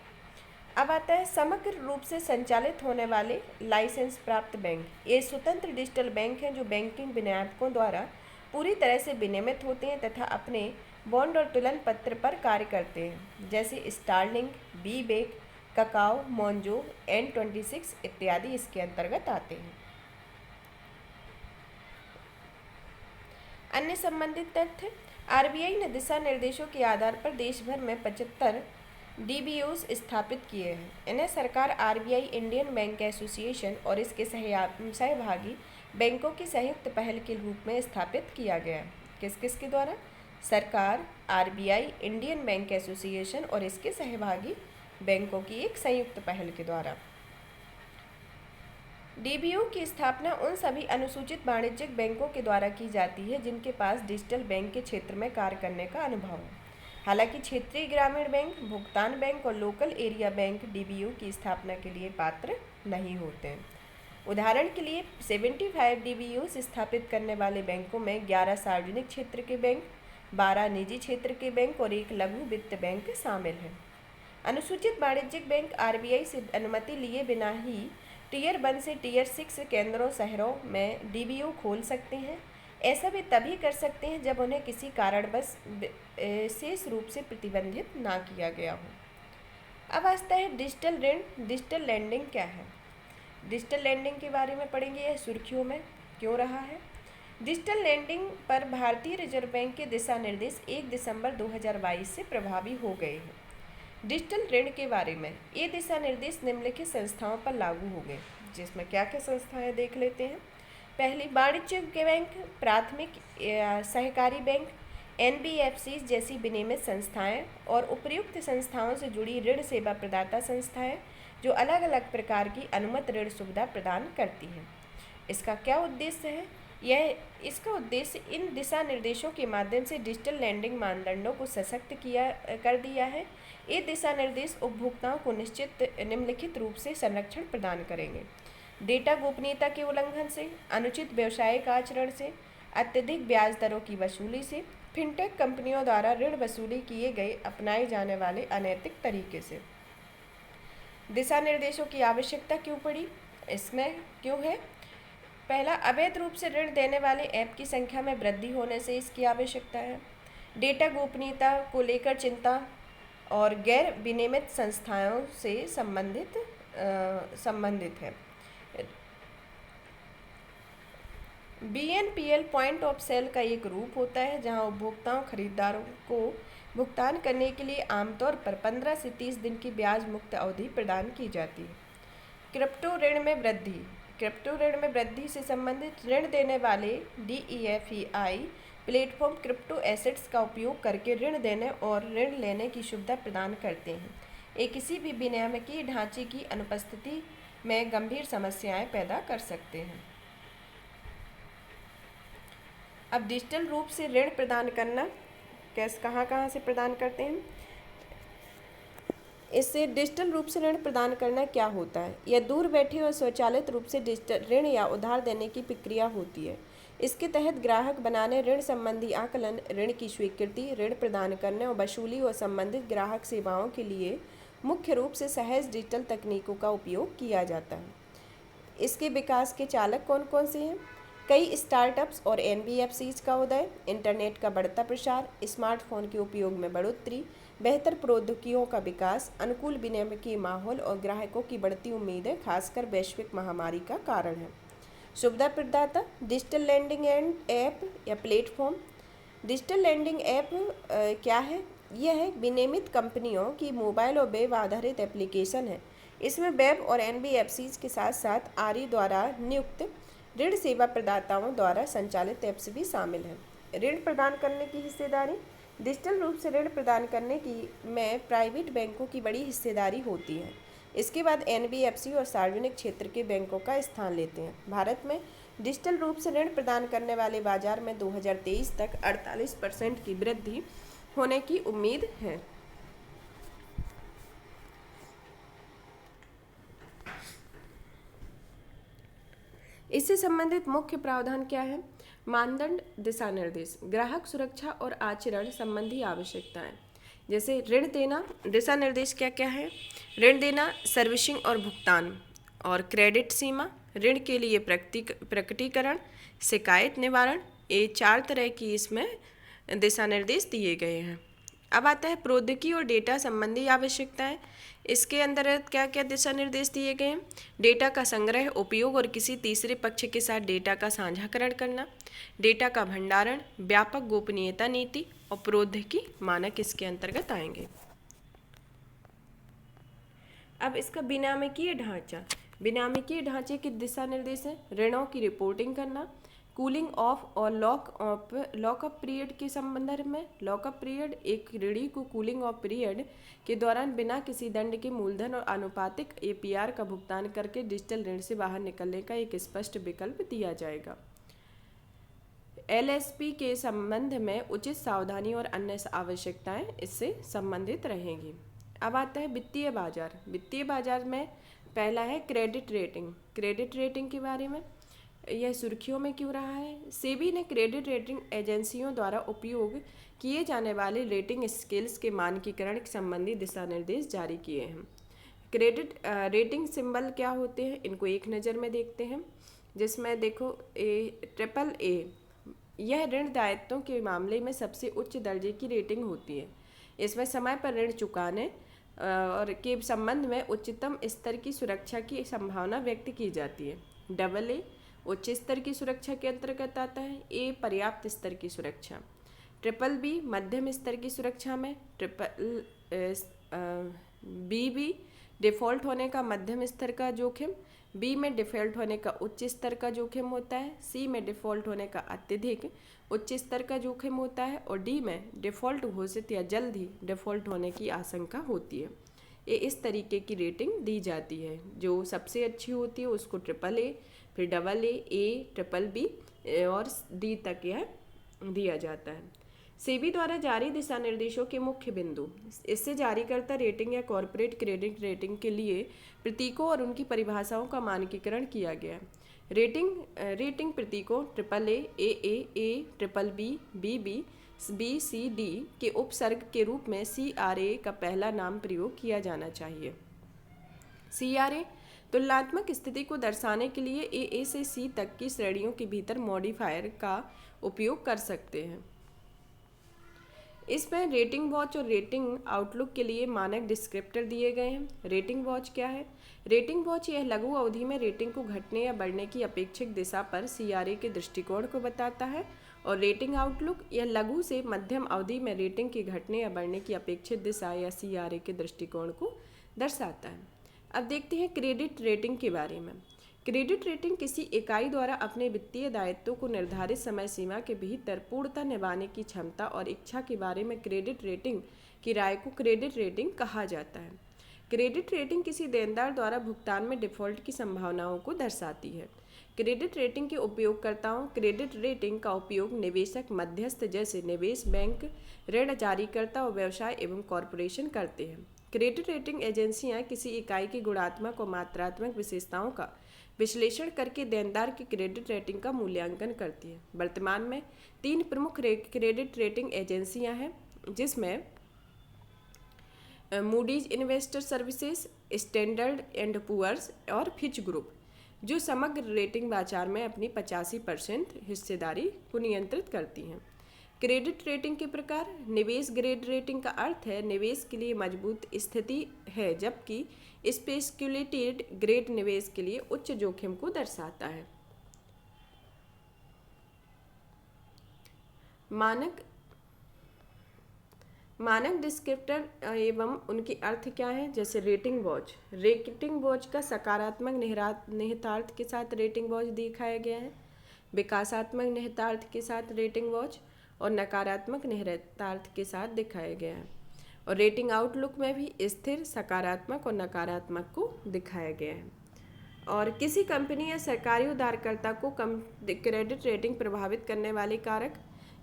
अब आता है समग्र रूप से संचालित होने वाले लाइसेंस प्राप्त बैंक। ये स्वतंत्र डिजिटल बैंक हैं जो बैंकिंग विनियामकों द्वारा पूरी तरह से विनियमित होते हैं तथा अपने बॉन्ड और तुलन पत्र पर कार्य करते हैं, जैसे स्टारलिंक, बीबेक, ककाओ, मोंजो, N26 इत्यादि इसके अंतर्गत आते हैं। अन्य संबंधित तथ्य, आरबीआई ने दिशा निर्देशों के आधार पर देश भर में 75 डीबीओस स्थापित किए हैं। इन्हें सरकार, आरबीआई, इंडियन बैंक एसोसिएशन और इसके सहभागी बैंकों की संयुक्त पहल के रूप में स्थापित किया गया है। किस किस के द्वारा? सरकार, आरबीआई, इंडियन बैंक एसोसिएशन और इसके सहभागी बैंकों की एक संयुक्त पहल के द्वारा। डीबीओ की स्थापना उन सभी अनुसूचित वाणिज्यिक बैंकों के द्वारा की जाती है जिनके पास डिजिटल बैंक के क्षेत्र में कार्य करने का अनुभव है। हालांकि क्षेत्रीय ग्रामीण बैंक, भुगतान बैंक और लोकल एरिया बैंक डीबीओ की स्थापना के लिए पात्र नहीं होते हैं। उदाहरण के लिए 75 डीबीओ स्थापित करने वाले बैंकों में 11 सार्वजनिक क्षेत्र के बैंक, 12 निजी क्षेत्र के बैंक और 1 लघु वित्त बैंक शामिल हैं। अनुसूचित वाणिज्यिक बैंक आरबीआई से अनुमति लिए बिना ही टियर 1 से टियर 6 केंद्रों शहरों में डीबीओ खोल सकते हैं। ऐसा वे तभी कर सकते हैं जब उन्हें किसी कारणवश विशेष रूप से प्रतिबंधित ना किया गया हो। अब आता है डिजिटल ऋण। डिजिटल लैंडिंग क्या है? डिजिटल लैंडिंग के बारे में पढ़ेंगे, यह सुर्खियों में क्यों रहा है। डिजिटल लैंडिंग पर भारतीय रिजर्व बैंक के दिशा निर्देश 1 दिसंबर 2022 से प्रभावी हो गए हैं। डिजिटल ऋण के बारे में ये दिशा निर्देश निम्नलिखित संस्थाओं पर लागू हो गए, जिसमें क्या क्या संस्थाएं देख लेते हैं। पहली, वाणिज्यिक बैंक, प्राथमिक सहकारी बैंक, एनबीएफसी जैसी विनियमित संस्थाएं और उपर्युक्त संस्थाओं से जुड़ी ऋण सेवा प्रदाता संस्थाएं जो अलग अलग प्रकार की अनुमत ऋण सुविधा प्रदान करती हैं। इसका क्या उद्देश्य है? यह इसका उद्देश्य इन दिशा निर्देशों के माध्यम से डिजिटल लैंडिंग मानदंडों को सशक्त कर दिया है। ये दिशा निर्देश उपभोक्ताओं को निम्नलिखित रूप से संरक्षण प्रदान करेंगे: डेटा गोपनीयता के उल्लंघन से, अनुचित व्यावसायिक आचरण से, अत्यधिक ब्याज दरों की वसूली से, फिनटेक कंपनियों द्वारा ऋण वसूली किए गए अपनाए जाने वाले अनैतिक तरीके से। दिशा निर्देशों की आवश्यकता क्यों पड़ी? इसमें क्यों है? पहला, अवैध रूप से ऋण देने वाले ऐप की संख्या में वृद्धि होने से इसकी आवश्यकता है। डेटा गोपनीयता को लेकर चिंता और गैर विनियमित संस्थाओं से संबंधित है। BNPL पॉइंट ऑफ सेल का एक रूप होता है जहां उपभोक्ताओं खरीदारों को भुगतान करने के लिए आमतौर पर 15 से 30 दिन की ब्याज मुक्त अवधि प्रदान की जाती है। क्रिप्टो ऋण में वृद्धि। क्रिप्टो ऋण में वृद्धि से संबंधित ऋण देने वाले DEFI प्लेटफॉर्म क्रिप्टो एसेट्स का उपयोग करके ऋण देने और ऋण लेने की सुविधा प्रदान करते हैं। ये किसी भी विनियामकीय ढांचे की अनुपस्थिति में गंभीर समस्याएं पैदा कर सकते हैं। अब डिजिटल रूप से ऋण प्रदान करना कहाँ से प्रदान करते हैं? इससे डिजिटल रूप से ऋण प्रदान करना क्या होता है? यह दूर बैठे और स्वचालित रूप से डिजिटल ऋण या उधार देने की प्रक्रिया होती है। इसके तहत ग्राहक बनाने, ऋण संबंधी आकलन, ऋण की स्वीकृति, ऋण प्रदान करने और वसूली और संबंधित ग्राहक सेवाओं के लिए मुख्य रूप से सहज डिजिटल तकनीकों का उपयोग किया जाता है। इसके विकास के चालक कौन कौन से हैं? कई स्टार्टअप्स और NBFCs का उदय, इंटरनेट का बढ़ता प्रसार, स्मार्टफोन के उपयोग में बढ़ोतरी, बेहतर प्रौद्योगिकियों का विकास, अनुकूल विनियामकीय माहौल और ग्राहकों की बढ़ती उम्मीदें खासकर वैश्विक महामारी का कारण है। सुविधा प्रदाता, डिजिटल लैंडिंग ऐप या प्लेटफॉर्म। डिजिटल लैंडिंग ऐप क्या है? यह है विनियमित कंपनियों की मोबाइल और वेब आधारित एप्लीकेशन है। इसमें वेब और NBFCs के साथ साथ RE द्वारा नियुक्त ऋण सेवा प्रदाताओं द्वारा संचालित ऐप्स भी शामिल हैं। ऋण प्रदान करने की हिस्सेदारी। डिजिटल रूप से ऋण प्रदान करने की में प्राइवेट बैंकों की बड़ी हिस्सेदारी होती है। इसके बाद NBFC और सार्वजनिक क्षेत्र के बैंकों का स्थान लेते हैं। भारत में डिजिटल रूप से ऋण प्रदान करने वाले बाजार में 2023 तक 48% की वृद्धि होने की उम्मीद है। इससे संबंधित मुख्य प्रावधान क्या है? मानदंड, दिशा निर्देश, ग्राहक सुरक्षा और आचरण संबंधी आवश्यकताएं। जैसे ऋण देना, दिशा निर्देश क्या क्या है? ऋण देना, सर्विसिंग और भुगतान और क्रेडिट सीमा, ऋण के लिए प्रकटीकरण, शिकायत निवारण, ये 4 तरह की इसमें दिशा निर्देश दिए गए हैं। अब आता है प्रौद्योगिकी और डेटा संबंधी आवश्यकताएं। इसके अंदर क्या क्या दिशा निर्देश दिए गए हैं? डेटा का संग्रह, उपयोग और किसी तीसरे पक्ष के साथ डेटा का साझाकरण करना, डेटा का भंडारण, व्यापक गोपनीयता नीति और प्रौद्योगिकी मानक इसके अंतर्गत आएंगे। अब इसका विनियामकीय ढांचा। विनियामकीय ढांचे के दिशा निर्देश हैं: ऋणों की रिपोर्टिंग करना, कूलिंग ऑफ और लॉकअप पीरियड के संदर्भ में। लॉकअप पीरियड एक ऋणी को कूलिंग ऑफ पीरियड के दौरान बिना किसी दंड के मूलधन और आनुपातिक APR का भुगतान करके डिजिटल ऋण से बाहर निकलने का एक स्पष्ट विकल्प दिया जाएगा। LSP के संबंध में उचित सावधानी और अन्य आवश्यकताएं इससे संबंधित रहेंगी। अब आता है वित्तीय बाजार। वित्तीय बाजार में पहला है क्रेडिट रेटिंग। क्रेडिट रेटिंग के बारे में, यह सुर्खियों में क्यों रहा है? सेबी ने क्रेडिट रेटिंग एजेंसियों द्वारा उपयोग किए जाने वाले रेटिंग स्केल्स के मानकीकरण संबंधी दिशा निर्देश जारी किए हैं। क्रेडिट रेटिंग सिंबल क्या होते हैं, इनको एक नज़र में देखते हैं। जिसमें देखो AAA, यह ऋण दायित्वों के मामले में सबसे उच्च दर्जे की रेटिंग होती है। इसमें समय पर ऋण चुकाने और के संबंध में उच्चतम स्तर की सुरक्षा की संभावना व्यक्त की जाती है। AA उच्च स्तर की सुरक्षा के अंतर्गत आता है। A पर्याप्त स्तर की सुरक्षा। BBB मध्यम स्तर की सुरक्षा में। BB डिफ़ॉल्ट होने का मध्यम स्तर का जोखिम। B में डिफ़ॉल्ट होने का उच्च स्तर का जोखिम होता है। C में डिफ़ॉल्ट होने का अत्यधिक उच्च स्तर का जोखिम होता है और D में डिफ़ॉल्ट घोषित या जल्द ही डिफ़ॉल्ट होने की आशंका होती है। ये इस तरीके की रेटिंग दी जाती है। जो सबसे अच्छी होती है उसको AAA, फिर AA, A, BBB, और डी तक यह दिया जाता है। सेबी द्वारा जारी दिशा निर्देशों के मुख्य बिंदु। इससे जारीकर्ता रेटिंग या कॉरपोरेट क्रेडिट रेटिंग के लिए प्रतीकों और उनकी परिभाषाओं का मानकीकरण किया गया है। रेटिंग प्रतीकों AAA, BBB, BCD के उपसर्ग के रूप में CRA का पहला नाम प्रयोग किया जाना चाहिए। CRA तुलनात्मक स्थिति को दर्शाने के लिए AA से C तक की श्रेणियों के भीतर मॉडिफायर का उपयोग कर सकते हैं। इसमें रेटिंग वॉच और रेटिंग आउटलुक के लिए मानक डिस्क्रिप्टर दिए गए हैं। रेटिंग वॉच क्या है? रेटिंग वॉच यह लघु अवधि में रेटिंग को घटने या बढ़ने की अपेक्षित दिशा पर CRA के दृष्टिकोण को बताता है, और रेटिंग आउटलुक यह लघु से मध्यम अवधि में रेटिंग के घटने या बढ़ने की अपेक्षित दिशा या CRA के दृष्टिकोण को दर्शाता है। अब देखते हैं क्रेडिट रेटिंग के बारे में। क्रेडिट रेटिंग किसी इकाई द्वारा अपने वित्तीय दायित्वों को निर्धारित समय सीमा के भीतर पूर्णतः निभाने की क्षमता और इच्छा के बारे में क्रेडिट रेटिंग की राय को क्रेडिट रेटिंग कहा जाता है। क्रेडिट रेटिंग किसी देनदार द्वारा भुगतान में डिफ़ॉल्ट की संभावनाओं को दर्शाती है। क्रेडिट रेटिंग के उपयोगकर्ताओं क्रेडिट रेटिंग का उपयोग निवेशक, मध्यस्थ जैसे निवेश बैंक, ऋण जारीकर्ता और व्यवसाय एवं कॉरपोरेशन करते हैं। क्रेडिट रेटिंग एजेंसियां किसी इकाई की गुणात्मक और मात्रात्मक विशेषताओं का विश्लेषण करके देनदार की क्रेडिट रेटिंग का मूल्यांकन करती है। वर्तमान में 3 प्रमुख क्रेडिट रेटिंग एजेंसियां हैं, जिसमें Moody's investor services, Standard and Poor's और फिच ग्रुप, जो समग्र रेटिंग बाजार में अपनी 85% हिस्सेदारी को नियंत्रित करती हैं। क्रेडिट रेटिंग के प्रकार। निवेश ग्रेड रेटिंग का अर्थ है निवेश के लिए मजबूत स्थिति है, जबकि स्पेक्युलेटिव ग्रेड निवेश के लिए उच्च जोखिम को दर्शाता है। मानक डिस्क्रिप्टर एवं उनके अर्थ क्या है? जैसे रेटिंग वॉच। रेटिंग वॉच का सकारात्मक निहितार्थ के साथ रेटिंग वॉच दिखाया गया है, विकासात्मक निहितार्थ के साथ रेटिंग वॉच और नकारात्मक निहितार्थ के साथ दिखाया गया है। और रेटिंग आउटलुक में भी स्थिर, सकारात्मक और नकारात्मक को दिखाया गया है। और किसी कंपनी या सरकारी उधारकर्ता को क्रेडिट रेटिंग प्रभावित करने वाले कारक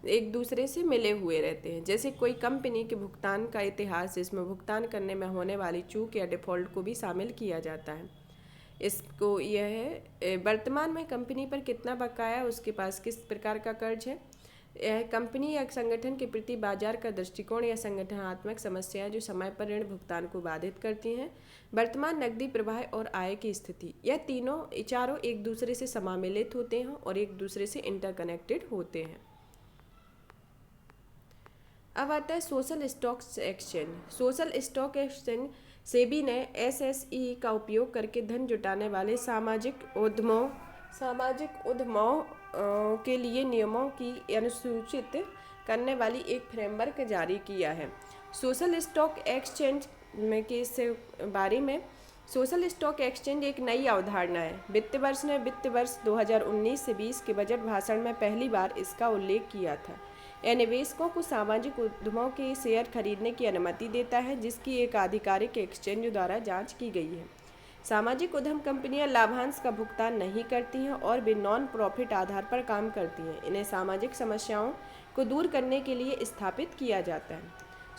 एक दूसरे से मिले हुए रहते हैं। जैसे कोई कंपनी के भुगतान का इतिहास, जिसमें भुगतान करने में होने वाली चूक या डिफ़ॉल्ट को भी शामिल किया जाता है। इसको यह है वर्तमान में कंपनी पर कितना बकाया, उसके पास किस प्रकार का कर्ज है। यह कंपनी या संगठन के प्रति बाजार का दृष्टिकोण या संगठनात्मक समस्याएं जो समय पर ऋण भुगतान को बाधित करती हैं। वर्तमान नकदी प्रवाह और आय की स्थिति, यह चारों एक दूसरे से समामेलित होते हैं और एक दूसरे से इंटरकनेक्टेड होते हैं। अब आता है social stock exchange. Social stock exchange SEBI ने SSE का उपयोग करके धन जुटाने वाले सामाजिक उद्यमों के लिए नियमों की अनुसूचित करने वाली एक फ्रेमवर्क जारी किया है। सोशल स्टॉक एक्सचेंज में के इस बारे में सोशल स्टॉक एक्सचेंज एक नई अवधारणा है। वित्त वर्ष ने वित्त वर्ष 2019 से 20 के बजट भाषण में पहली बार इसका उल्लेख किया था। यह निवेशकों को सामाजिक उद्यमों के शेयर खरीदने की अनुमति देता है, जिसकी एक आधिकारिक एक्सचेंज द्वारा जांच की गई है। सामाजिक उद्यम कंपनियां लाभांश का भुगतान नहीं करती हैं और वे नॉन प्रॉफिट आधार पर काम करती हैं। इन्हें सामाजिक समस्याओं को दूर करने के लिए स्थापित किया जाता है।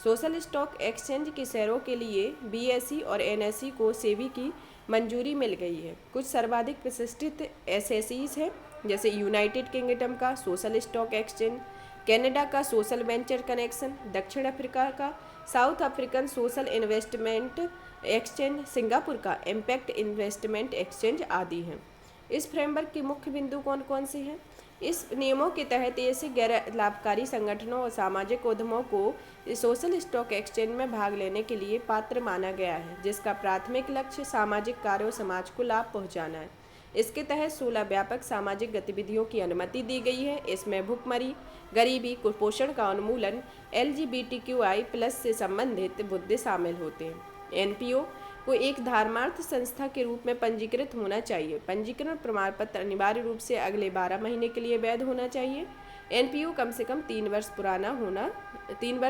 सोशल स्टॉक एक्सचेंज के शेयरों के लिए BSE और NSE को सेबी की मंजूरी मिल गई है। कुछ सर्वाधिक प्रतिष्ठित SSEs हैं, जैसे यूनाइटेड किंगडम का सोशल स्टॉक एक्सचेंज, कनाडा का सोशल वेंचर कनेक्शन, दक्षिण अफ्रीका का south African social investment exchange, Singapore का इम्पैक्ट इन्वेस्टमेंट एक्सचेंज आदि हैं। इस फ्रेमवर्क के मुख्य बिंदु कौन कौन से हैं? इस नियमों के तहत ऐसे गैर लाभकारी संगठनों और सामाजिक उद्यमों को सोशल स्टॉक एक्सचेंज में भाग लेने के लिए पात्र माना गया है, जिसका प्राथमिक लक्ष्य सामाजिक कार्यों समाज को लाभ पहुंचाना है। इसके तहत 16 व्यापक सामाजिक गतिविधियों की अनुमति दी गई है। इसमें भुखमरी, गरीबी, कुपोषण का उन्मूलन, LGBTQI+ से संबंधित मुद्दे शामिल होते हैं। NPO को एक धर्मार्थ संस्था के रूप में पंजीकृत होना चाहिए। पंजीकरण प्रमाण पत्र अनिवार्य रूप से अगले 12 महीने के लिए वैध होना चाहिए। NPO कम से कम 3 वर्ष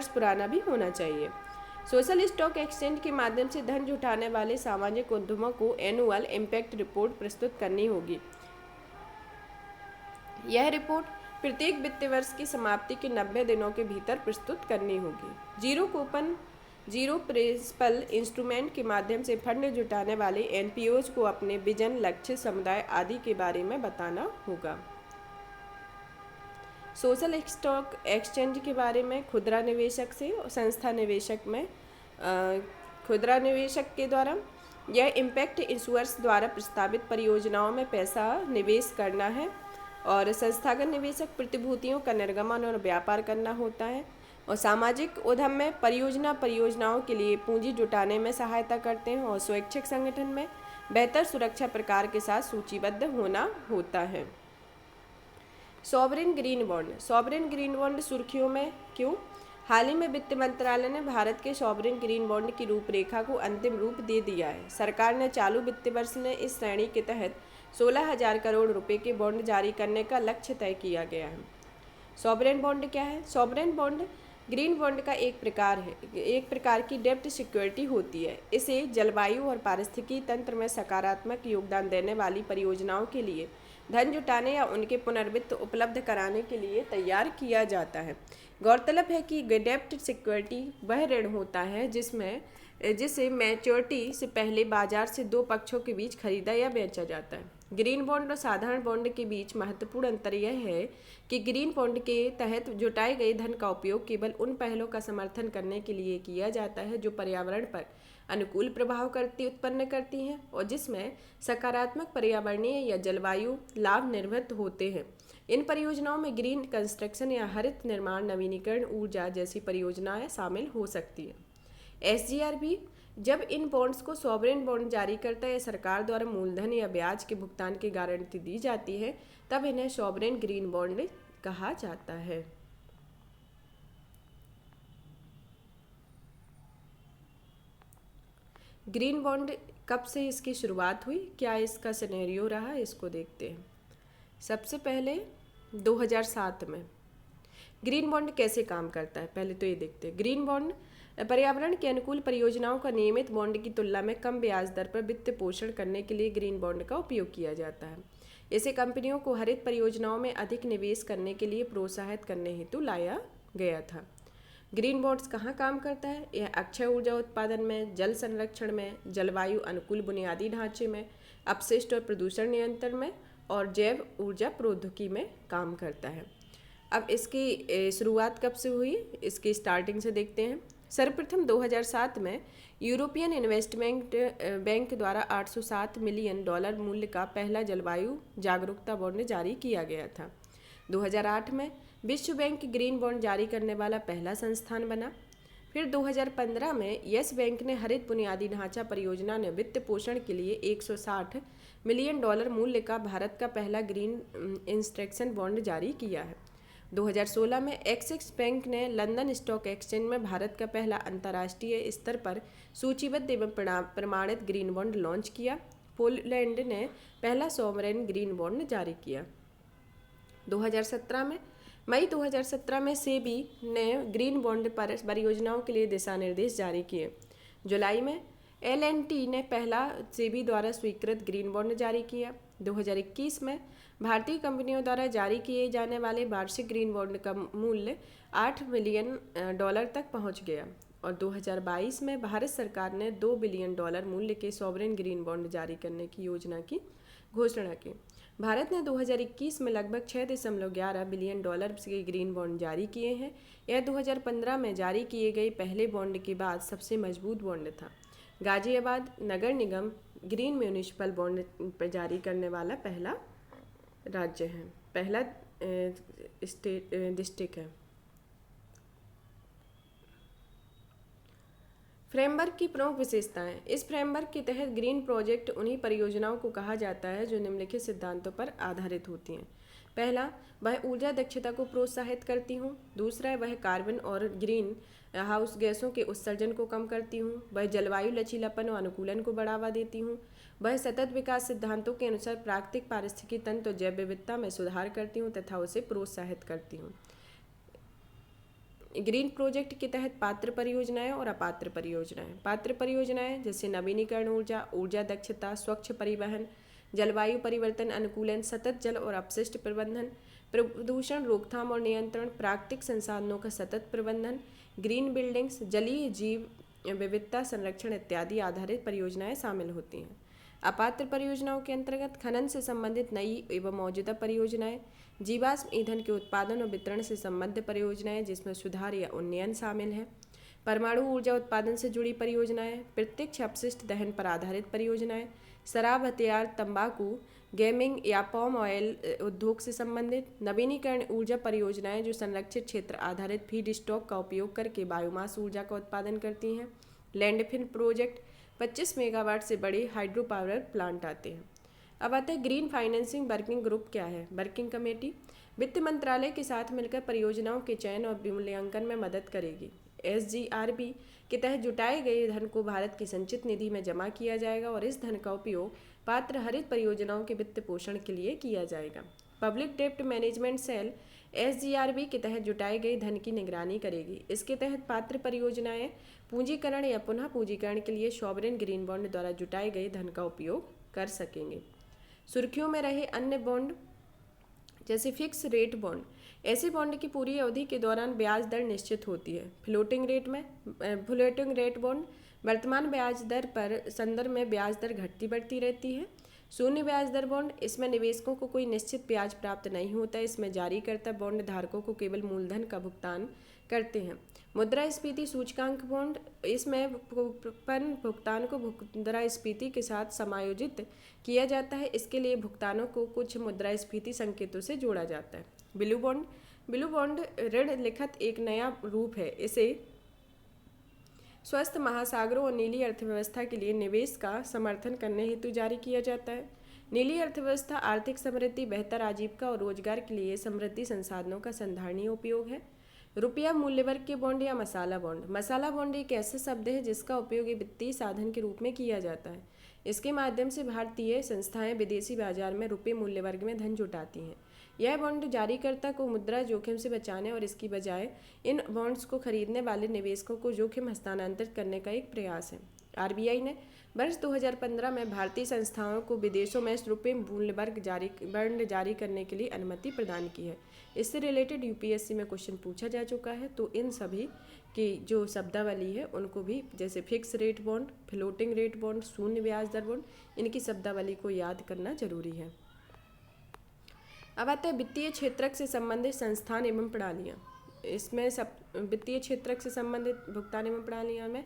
पुराना भी होना चाहिए। सोशल स्टॉक एक्सचेंज के माध्यम से धन जुटाने वाले सामाजिक उद्यमों को एनुअल इम्पैक्ट रिपोर्ट प्रस्तुत करनी होगी। यह रिपोर्ट प्रत्येक वित्तीय वर्ष की समाप्ति के 90 दिनों के भीतर प्रस्तुत करनी होगी। Zero coupon zero principal instrument के माध्यम से फंड जुटाने वाले एनपीओज को अपने विजन, लक्ष्य, समुदाय आदि के बारे में बताना होगा। सोशल स्टॉक एक्सचेंज के बारे में खुदरा निवेशक से और संस्था निवेशक में खुदरा निवेशक के द्वारा यह इम्पैक्ट इंश्योर्स द्वारा प्रस्तावित परियोजनाओं में पैसा निवेश करना है और संस्थागत निवेशक प्रतिभूतियों का निर्गमन और व्यापार करना होता है और सामाजिक उद्यम में परियोजनाओं के लिए पूंजी जुटाने में सहायता करते हैं और स्वैच्छिक संगठन में बेहतर सुरक्षा प्रकार के साथ सूचीबद्ध होना होता है। सॉवरेन ग्रीन बॉन्ड सुर्खियों में क्यों? हाल ही में वित्त मंत्रालय ने भारत के सॉवरेन ग्रीन बॉन्ड की रूपरेखा को अंतिम रूप दे दिया है। सरकार ने चालू वित्तीय वर्ष में इस श्रेणी के तहत 16,000 करोड़ रुपए के बॉन्ड जारी करने का लक्ष्य तय किया गया है। सॉवरेन बॉन्ड क्या है? सॉवरेन बॉन्ड ग्रीन बॉन्ड का एक प्रकार की डेब्ट सिक्योरिटी होती है। इसे जलवायु और पारिस्थितिकी तंत्र में सकारात्मक योगदान देने वाली परियोजनाओं के लिए धन जुटाने या उनके पुनर्वित्त उपलब्ध कराने के लिए तैयार किया जाता है। गौरतलब है कि डेब्ट सिक्योरिटी वह ऋण होता है जिसे मैच्योरिटी से पहले बाजार से दो पक्षों के बीच खरीदा या बेचा जाता है। ग्रीन बॉन्ड और साधारण बॉन्ड के बीच महत्वपूर्ण अंतर यह है कि ग्रीन बॉन्ड के तहत जुटाए गए धन का उपयोग केवल उन पहलों का समर्थन करने के लिए किया जाता है जो पर्यावरण पर अनुकूल प्रभाव उत्पन्न करती हैं और जिसमें सकारात्मक पर्यावरणीय या जलवायु लाभ निर्भर होते हैं। इन परियोजनाओं में ग्रीन कंस्ट्रक्शन या हरित निर्माण, नवीनीकरण ऊर्जा जैसी परियोजनाएं शामिल हो सकती हैं। एसजीआरबी जब इन बॉन्ड्स को सॉवरेन बॉन्ड जारी करता है या सरकार द्वारा मूलधन या ब्याज के भुगतान की गारंटी दी जाती है तब इन्हें सॉवरेन ग्रीन बॉन्ड कहा जाता है। ग्रीन बॉन्ड कब से इसकी शुरुआत हुई, क्या इसका सिनेरियो रहा, इसको देखते हैं। सबसे पहले 2007 में ग्रीन बॉन्ड कैसे काम करता है पहले तो ये देखते हैं। ग्रीन बॉन्ड पर्यावरण के अनुकूल परियोजनाओं का नियमित बॉन्ड की तुलना में कम ब्याज दर पर वित्त पोषण करने के लिए ग्रीन बॉन्ड का उपयोग किया जाता है। इसे कंपनियों को हरित परियोजनाओं में अधिक निवेश करने के लिए प्रोत्साहित करने हेतु लाया गया था। ग्रीन बॉन्ड्स कहाँ काम करता है? यह अक्षय ऊर्जा उत्पादन में, जल संरक्षण में, जलवायु अनुकूल बुनियादी ढांचे में, अपशिष्ट और प्रदूषण नियंत्रण में और जैव ऊर्जा प्रौद्योगिकी में काम करता है। अब इसकी शुरुआत कब से हुई, इसकी स्टार्टिंग से देखते हैं। सर्वप्रथम 2007 में यूरोपियन इन्वेस्टमेंट बैंक द्वारा $807 मिलियन मूल्य का पहला जलवायु जागरूकता बॉन्ड जारी किया गया था। 2008 में विश्व बैंक ग्रीन बॉन्ड जारी करने वाला पहला संस्थान बना। फिर 2015 में यस बैंक ने हरित बुनियादी ढांचा परियोजना ने वित्त पोषण के लिए $160 मिलियन मूल्य का भारत का पहला ग्रीन इंस्ट्रक्शन बॉन्ड जारी किया है। 2016 में एक्सिस बैंक ने लंदन स्टॉक एक्सचेंज में भारत का पहला अंतर्राष्ट्रीय स्तर पर सूचीबद्ध एवं प्रमाणित ग्रीन बॉन्ड लॉन्च किया। पोलैंड ने पहला सॉवरेन ग्रीन बॉन्ड जारी किया। 2017 में सेबी ने ग्रीन बॉन्ड पर परियोजनाओं के लिए दिशा निर्देश जारी किए। जुलाई में एल&टी ने पहला सेबी द्वारा स्वीकृत ग्रीन बॉन्ड जारी किया। 2021 में भारतीय कंपनियों द्वारा जारी किए जाने वाले वार्षिक ग्रीन बॉन्ड का मूल्य $8 मिलियन तक पहुंच गया और 2022 में भारत सरकार ने $2 बिलियन मूल्य के सॉवरेन ग्रीन बॉन्ड जारी करने की योजना की घोषणा की। भारत ने 2021 में लगभग $6.11 बिलियन के ग्रीन बॉन्ड जारी किए हैं। यह 2015 में जारी किए गए पहले बॉन्ड के बाद सबसे मजबूत बॉन्ड था। गाजियाबाद नगर निगम ग्रीन म्यूनिसिपल बॉन्ड जारी करने वाला पहला राज्य है, पहला डिस्ट्रिक्ट है। फ्रेमवर्क की प्रमुख विशेषताएं। इस फ्रेमवर्क के तहत ग्रीन प्रोजेक्ट उन्हीं परियोजनाओं को कहा जाता है जो निम्नलिखित सिद्धांतों पर आधारित होती हैं। पहला, वह ऊर्जा दक्षता को प्रोत्साहित करती हूँ। दूसरा, वह कार्बन और ग्रीन हाउस गैसों के उत्सर्जन को कम करती हूँ। वह जलवायु लचीलापन और अनुकूलन को बढ़ावा देती हूँ। वह सतत विकास सिद्धांतों के अनुसार प्राकृतिक पारिस्थितिकी तंत्र और जैव विविधता में सुधार करती हूँ तथा उसे प्रोत्साहित करती हूँ। ग्रीन प्रोजेक्ट के तहत पात्र परियोजनाएं और अपात्र परियोजनाएं। पात्र परियोजनाएं जैसे नवीनीकरण ऊर्जा, ऊर्जा दक्षता, स्वच्छ परिवहन, जलवायु परिवर्तन अनुकूलन, सतत जल और अपशिष्ट प्रबंधन, प्रदूषण रोकथाम और नियंत्रण, प्राकृतिक संसाधनों का सतत प्रबंधन, ग्रीन बिल्डिंग्स, जलीय जीव विविधता संरक्षण इत्यादि आधारित परियोजनाएं शामिल होती हैं। अपात्र परियोजनाओं के अंतर्गत खनन से संबंधित नई एवं मौजूदा परियोजनाएं, जीवाश्म ईंधन के उत्पादन और वितरण से संबद्ध परियोजनाएं जिसमें सुधार या उन्नयन शामिल है, परमाणु ऊर्जा उत्पादन से जुड़ी परियोजनाएं, प्रत्यक्ष अपशिष्ट दहन पर आधारित परियोजनाएं, शराब, हथियार, तंबाकू, गेमिंग या पॉम ऑयल उद्योग से संबंधित, नवीनीकरण ऊर्जा परियोजनाएं जो संरक्षित क्षेत्र आधारित फीड स्टॉक का उपयोग करके बायोमास ऊर्जा का उत्पादन करती हैं, लैंडफिल प्रोजेक्ट 25 मेगावाट से बड़े हाइड्रो पावर प्लांट आते हैं। अब आता है ग्रीन फाइनेंसिंग वर्किंग ग्रुप क्या है। वर्किंग कमेटी वित्त मंत्रालय के साथ मिलकर परियोजनाओं के चयन और मूल्यांकन में मदद करेगी। SGRB के तहत जुटाए गए धन को भारत की संचित निधि में जमा किया जाएगा और इस धन का उपयोग पात्र हरित परियोजनाओं के वित्त पोषण के लिए किया जाएगा। पब्लिक डेप्ट मैनेजमेंट सेल SGRB के तहत जुटाए गए धन की निगरानी करेगी। इसके तहत पात्र परियोजनाएं पूंजीकरण या पुनः पूंजीकरण के लिए सॉवरेन ग्रीन बॉन्ड द्वारा जुटाए गए धन का उपयोग कर सकेंगे। सुर्खियों में रहे अन्य बॉन्ड जैसे फिक्स रेट बॉन्ड, ऐसे बॉन्ड की पूरी अवधि के दौरान ब्याज दर निश्चित होती है। फ्लोटिंग रेट बॉन्ड वर्तमान ब्याज दर पर संदर्भ में ब्याज दर घटती बढ़ती रहती है। शून्य ब्याज दर बॉन्ड, इसमें निवेशकों को कोई निश्चित ब्याज प्राप्त नहीं होता। इसमें जारीकर्ता बॉन्ड धारकों को केवल मूलधन का भुगतान करते हैं। मुद्रास्फीति सूचकांक बॉन्ड, इसमें भुगतान को मुद्रास्फीति के साथ समायोजित किया जाता है। इसके लिए भुगतानों को कुछ मुद्रास्फीति संकेतों से जोड़ा जाता है। ब्लू बॉन्ड ऋण लिखत एक नया रूप है। इसे स्वस्थ महासागरों और नीली अर्थव्यवस्था के लिए निवेश का समर्थन करने हेतु जारी किया जाता है। नीली अर्थव्यवस्था आर्थिक समृद्धि, बेहतर आजीविका और रोजगार के लिए समृद्धि संसाधनों का संधारणीय उपयोग है। रुपया मूल्य वर्ग के बॉन्ड या मसाला बॉन्ड एक ऐसा शब्द है जिसका उपयोग एक वित्तीय साधन के रूप में किया जाता है। इसके माध्यम से भारतीय संस्थाएं विदेशी बाजार में रुपये मूल्य वर्ग में धन जुटाती हैं। यह बॉन्ड जारीकर्ता को मुद्रा जोखिम से बचाने और इसकी बजाय इन बॉन्ड्स को खरीदने वाले निवेशकों को जोखिम हस्तांतरित करने का एक प्रयास है। RBI ने वर्ष 2015 में भारतीय संस्थाओं को विदेशों में रुपये मूल्य वर्ग बॉन्ड जारी करने के लिए अनुमति प्रदान की है। इससे रिलेटेड UPSC में क्वेश्चन पूछा जा चुका है। तो इन सभी की जो शब्दावली है उनको भी, जैसे fix rate bond, floating rate bond, शून्य ब्याज दर बॉन्ड, इनकी शब्दावली को याद करना जरूरी है। अब आते हैं वित्तीय क्षेत्रक से संबंधित संस्थान एवं प्रणालियाँ। इसमें सब वित्तीय क्षेत्रक से संबंधित भुगतान एवं प्रणालियाँ में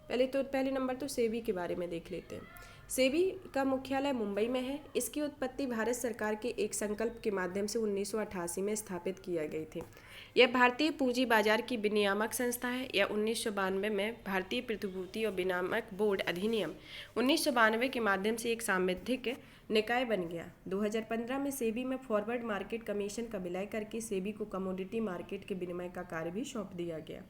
पहले नंबर तो सेबी के बारे में देख लेते हैं। सेबी का मुख्यालय मुंबई में है। इसकी उत्पत्ति भारत सरकार के एक संकल्प के माध्यम से 1988 में स्थापित किया गई थी। यह भारतीय पूंजी बाजार की विनियामक संस्था है। यह 1992 में भारतीय प्रतिभूति और विनियामक बोर्ड अधिनियम 1992 के माध्यम से एक सांविधिक निकाय बन गया। 2015 में सेबी में फॉरवर्ड मार्केट कमीशन का विलय करके सेबी को कमोडिटी मार्केट के विनिमय का कार्य भी सौंप दिया गया।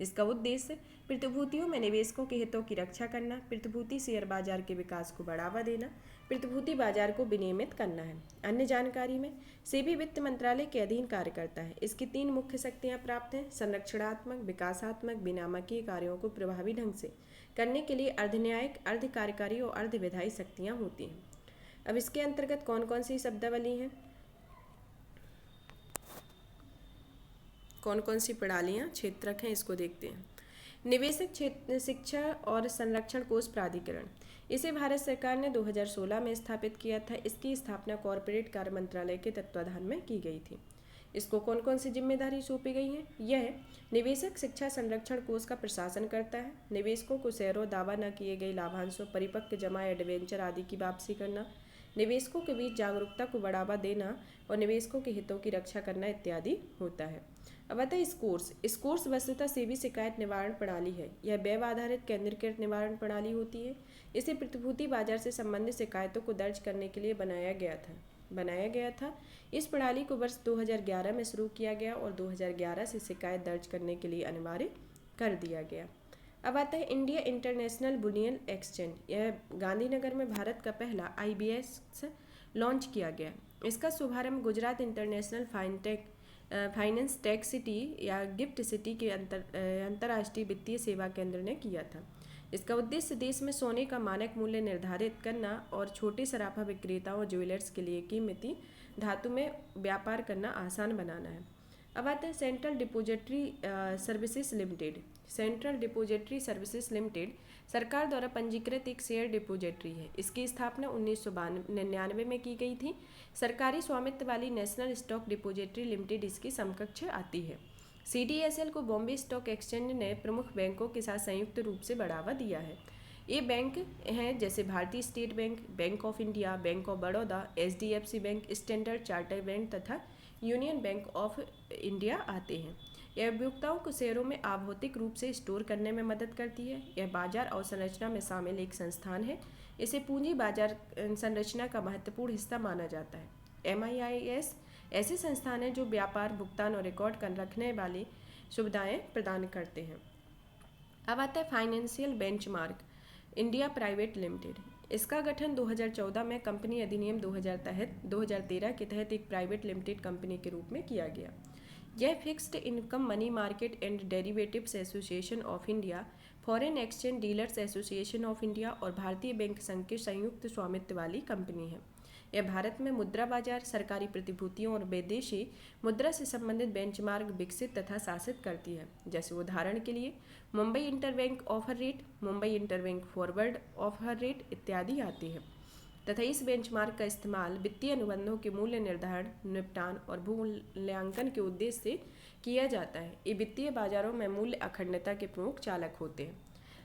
इसका उद्देश्य प्रतिभूतियों में निवेशकों के हितों की रक्षा करना, प्रतिभूति शेयर बाजार के विकास को बढ़ावा देना, प्रतिभूति बाजार को विनियमित करना है। अन्य जानकारी में सेबी वित्त मंत्रालय के अधीन कार्य करता है। इसकी 3 मुख्य शक्तियां प्राप्त हैं। संरक्षणात्मक, विकासात्मक, विनियामकीय कार्यों को प्रभावी ढंग से करने के लिए अर्धन्यायिक, अर्ध कार्यकारी और अर्ध विधायी शक्तियाँ होती हैं। अब इसके अंतर्गत कौन कौन सी शब्दावली हैं, कौन कौन सी प्रणालियाँ क्षेत्रक हैं, इसको देखते हैं। निवेशक शिक्षा और संरक्षण कोष प्राधिकरण, इसे भारत सरकार ने 2016 में स्थापित किया था। इसकी स्थापना कॉरपोरेट कार्य मंत्रालय के तत्वाधान में की गई थी। इसको कौन कौन सी जिम्मेदारी सौंपी गई है? यह निवेशक शिक्षा संरक्षण कोष का प्रशासन करता है। निवेशकों को शेयरों, दावा न किए गए लाभांशों, परिपक्व जमा या डिबेंचर आदि की वापसी करना, निवेशकों के बीच जागरूकता को बढ़ावा देना और निवेशकों के हितों की रक्षा करना इत्यादि होता है। अब आता है स्कोर्स वस्तुतः सेबी शिकायत निवारण प्रणाली है। यह वेब आधारित केंद्रीकृत निवारण प्रणाली होती है। इसे प्रतिभूति बाजार से संबंधित शिकायतों को दर्ज करने के लिए बनाया गया था। इस प्रणाली को वर्ष 2011 में शुरू किया गया और 2011 से शिकायत दर्ज करने के लिए अनिवार्य कर दिया गया। अब आता है इंडिया इंटरनेशनल बुलियन एक्सचेंज। यह गांधीनगर में भारत का पहला IBS लॉन्च किया गया। इसका शुभारंभ Gujarat international finance tech city या गिफ्ट सिटी के अंतर्राष्ट्रीय वित्तीय सेवा केंद्र ने किया था। इसका उद्देश्य देश में सोने का मानक मूल्य निर्धारित करना और छोटे सराफा विक्रेताओं और ज्वेलर्स के लिए कीमती धातु में व्यापार करना आसान बनाना है। अब आते हैं central depository services limited. Central depository services limited सरकार द्वारा पंजीकृत एक शेयर डिपोजिटरी है। इसकी स्थापना 1999 में की गई थी। सरकारी स्वामित्व वाली नेशनल स्टॉक डिपोजिटरी लिमिटेड इसकी समकक्ष आती है। CDSL को बॉम्बे स्टॉक एक्सचेंज ने प्रमुख बैंकों के साथ संयुक्त रूप से बढ़ावा दिया है। ये बैंक हैं जैसे भारतीय state bank, bank of India, bank of Baroda, HDFC bank, standard chartered bank तथा यूनियन बैंक ऑफ इंडिया आते हैं। यह उपभोक्ताओं को शेयरों में अभौतिक रूप से स्टोर करने में मदद करती है। यह बाजार अवसंरचना में शामिल एक संस्थान है। इसे पूंजी बाजार संरचना का महत्वपूर्ण हिस्सा माना जाता है। MIIS ऐसे संस्थान हैं जो व्यापार, भुगतान और रिकॉर्ड कर रखने वाली सुविधाएं प्रदान करते हैं। अब आता है financial benchmark India private limited. इसका गठन 2014 में कंपनी अधिनियम 2013 के तहत एक प्राइवेट लिमिटेड कंपनी के रूप में किया गया। यह fixed income money market and derivatives association of India, foreign exchange dealers association of India और भारतीय बैंक संघ के संयुक्त स्वामित्व वाली कंपनी है। यह भारत में मुद्रा बाजार, सरकारी प्रतिभूतियों और विदेशी मुद्रा से संबंधित बेंचमार्क विकसित तथा शासित करती है। जैसे उदाहरण के लिए Mumbai interbank offer rate, Mumbai interbank forward offer rate इत्यादि आती है तथा इस बेंचमार्क का इस्तेमाल वित्तीय अनुबंधों के मूल्य निर्धारण, निपटान और मूल्यांकन के उद्देश्य से किया जाता है। ये वित्तीय बाजारों में मूल्य अखंडता के प्रमुख चालक होते हैं।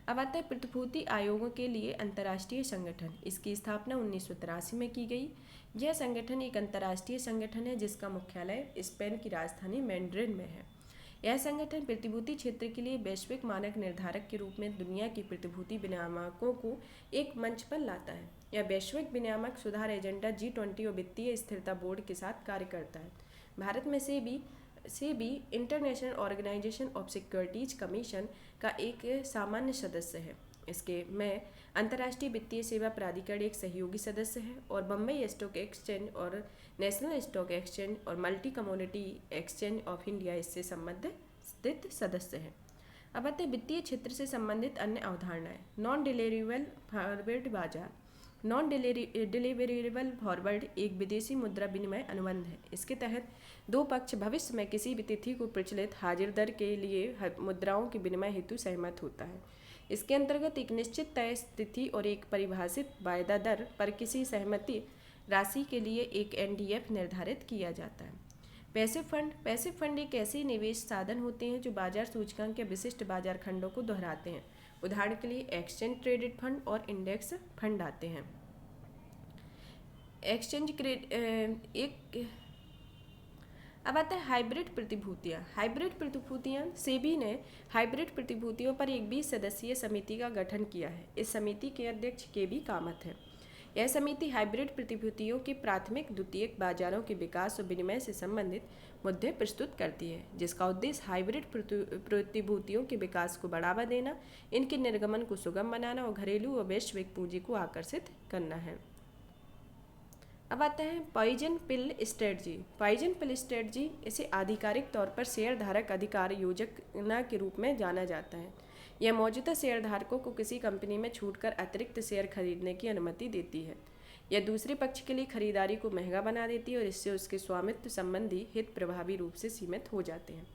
अब आता है प्रतिभूति आयोगों के लिए अंतर्राष्ट्रीय संगठन। इसकी स्थापना 1983 में की गई। यह संगठन एक अंतर्राष्ट्रीय संगठन है जिसका मुख्यालय स्पेन की राजधानी मैड्रिड में है। यह संगठन प्रतिभूति क्षेत्र के लिए वैश्विक मानक निर्धारक के रूप में दुनिया की प्रतिभूति विनियामकों को एक मंच पर लाता है। यह वैश्विक विनियामक सुधार एजेंडा G20 और वित्तीय स्थिरता बोर्ड के साथ कार्य करता है। भारत में SEBI international organisation of securities commission का एक सामान्य सदस्य है। इसके में अंतर्राष्ट्रीय वित्तीय सेवा प्राधिकरण एक सहयोगी सदस्य है और बम्बई स्टॉक एक्सचेंज और नेशनल स्टॉक एक्सचेंज और multi commodity exchange of India इससे संबंधित सदस्य हैं। अब आते हैं वित्तीय क्षेत्र से संबंधित अन्य अवधारणाएं। नॉन डिलीवरेबल फॉरवर्ड बाजार। नॉन डिलीवरेबल फॉरवर्ड एक विदेशी मुद्रा विनिमय अनुबंध है। इसके तहत दो पक्ष भविष्य में किसी भी तिथि को प्रचलित हाजिर दर के लिए मुद्राओं के विनिमय हेतु सहमत होता है। इसके अंतर्गत एक निश्चित तय तिथि और एक परिभाषित वायदा दर पर किसी सहमति राशि के लिए एक NDF निर्धारित किया जाता है। पैसिव फंड एक ऐसे निवेश साधन होते हैं जो बाजार सूचकांक के विशिष्ट बाजार खंडों को दोहराते हैं। उदाहरण के लिए एक्सचेंज ट्रेडेड फंड और इंडेक्स फंड आते हैं। अब आता है हाइब्रिड प्रतिभूतियाँ। हाइब्रिड प्रतिभूतियाँ सेबी ने हाइब्रिड प्रतिभूतियों पर एक 20 सदस्यीय समिति का गठन किया है। इस समिति के अध्यक्ष KB कामत है। यह समिति हाइब्रिड प्रतिभूतियों के प्राथमिक द्वितीयक बाजारों के विकास और विनिमय से संबंधित मुद्दे प्रस्तुत करती है, जिसका उद्देश्य हाइब्रिड प्रतिभूतियों के विकास को बढ़ावा देना, इनके निर्गमन को सुगम बनाना और घरेलू और वैश्विक पूंजी को आकर्षित करना है। अब आता है पॉइजन पिल स्ट्रेटजी। पॉइजन पिल स्ट्रेटजी इसे आधिकारिक तौर पर शेयर धारक अधिकार योजना के रूप में जाना जाता है। यह मौजूदा शेयर धारकों को किसी कंपनी में छूटकर अतिरिक्त शेयर खरीदने की अनुमति देती है। यह दूसरे पक्ष के लिए खरीदारी को महंगा बना देती है और इससे उसके स्वामित्व संबंधी हित प्रभावी रूप से सीमित हो जाते हैं।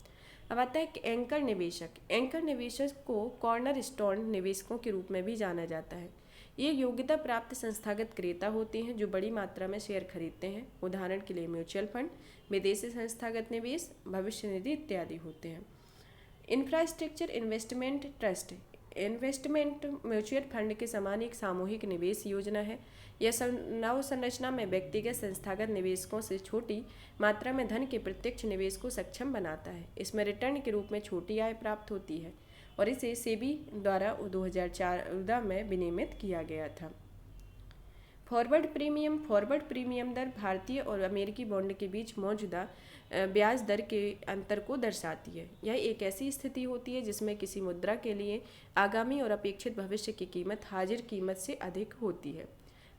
अब आता है एंकर निवेशक। एंकर निवेशक को कॉर्नर स्टोन निवेशकों के रूप में भी जाना जाता है। ये योग्यता प्राप्त संस्थागत क्रेता होते हैं जो बड़ी मात्रा में शेयर खरीदते हैं। उदाहरण के लिए म्यूचुअल फंड, विदेशी संस्थागत निवेश, भविष्य निधि इत्यादि होते हैं। Infrastructure investment trust investment mutual fund के समान एक सामूहिक निवेश योजना है। यह नवसंरचना में व्यक्तिगत संस्थागत निवेशकों से छोटी मात्रा में धन के प्रत्यक्ष निवेश को सक्षम बनाता है। इसमें रिटर्न के रूप में छोटी आय प्राप्त होती है और इसे सेबी द्वारा 2014 में विनियमित किया गया था। फॉरवर्ड प्रीमियम दर भारतीय और अमेरिकी बॉन्ड के बीच मौजूदा ब्याज दर के अंतर को दर्शाती है। यह एक ऐसी स्थिति होती है जिसमें किसी मुद्रा के लिए आगामी और अपेक्षित भविष्य की कीमत हाजिर कीमत से अधिक होती है।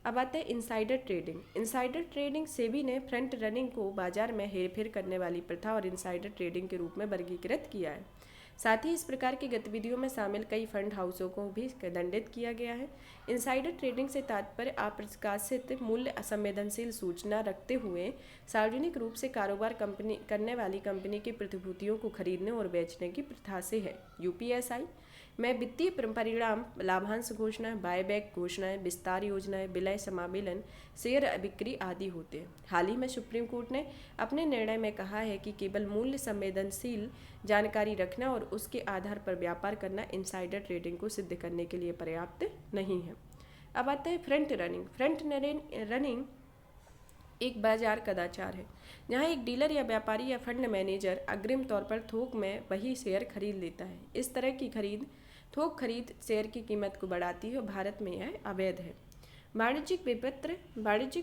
अब आता है insider trading. Insider trading SEBI ने फ्रंट रनिंग को बाजार में हेरफेर करने वाली प्रथा और इनसाइडर ट्रेडिंग के रूप में वर्गीकृत किया है। साथ ही इस प्रकार की गतिविधियों में शामिल कई फंड हाउसों को भी दंडित किया गया है। इनसाइडर ट्रेडिंग से तात्पर्य अप्रकाशित मूल्य असंवेदनशील सूचना रखते हुए सार्वजनिक रूप से कारोबार करने वाली कंपनी की प्रतिभूतियों को खरीदने और बेचने की प्रथा से है। यूपीएसआई में वित्तीय परिणाम लाभांश घोषणाएं, बायबैक घोषणाएं, विस्तार योजनाएं, विलय समामेलन, शेयर बिक्री आदि होते हैं। हाल ही में सुप्रीम कोर्ट ने अपने निर्णय में कहा है कि केवल मूल्य संवेदनशील जानकारी रखना और उसके आधार पर व्यापार करना इनसाइडर ट्रेडिंग को सिद्ध करने के लिए पर्याप्त नहीं है। अब आता है फ्रंट रनिंग। फ्रंट रनिंग एक बाजार कदाचार है जहां एक डीलर या व्यापारी या फंड मैनेजर अग्रिम तौर पर थोक में वही शेयर खरीद लेता है। इस तरह की थोक खरीद शेयर की कीमत को बढ़ाती है और भारत में यह अवैध है। वाणिज्यिक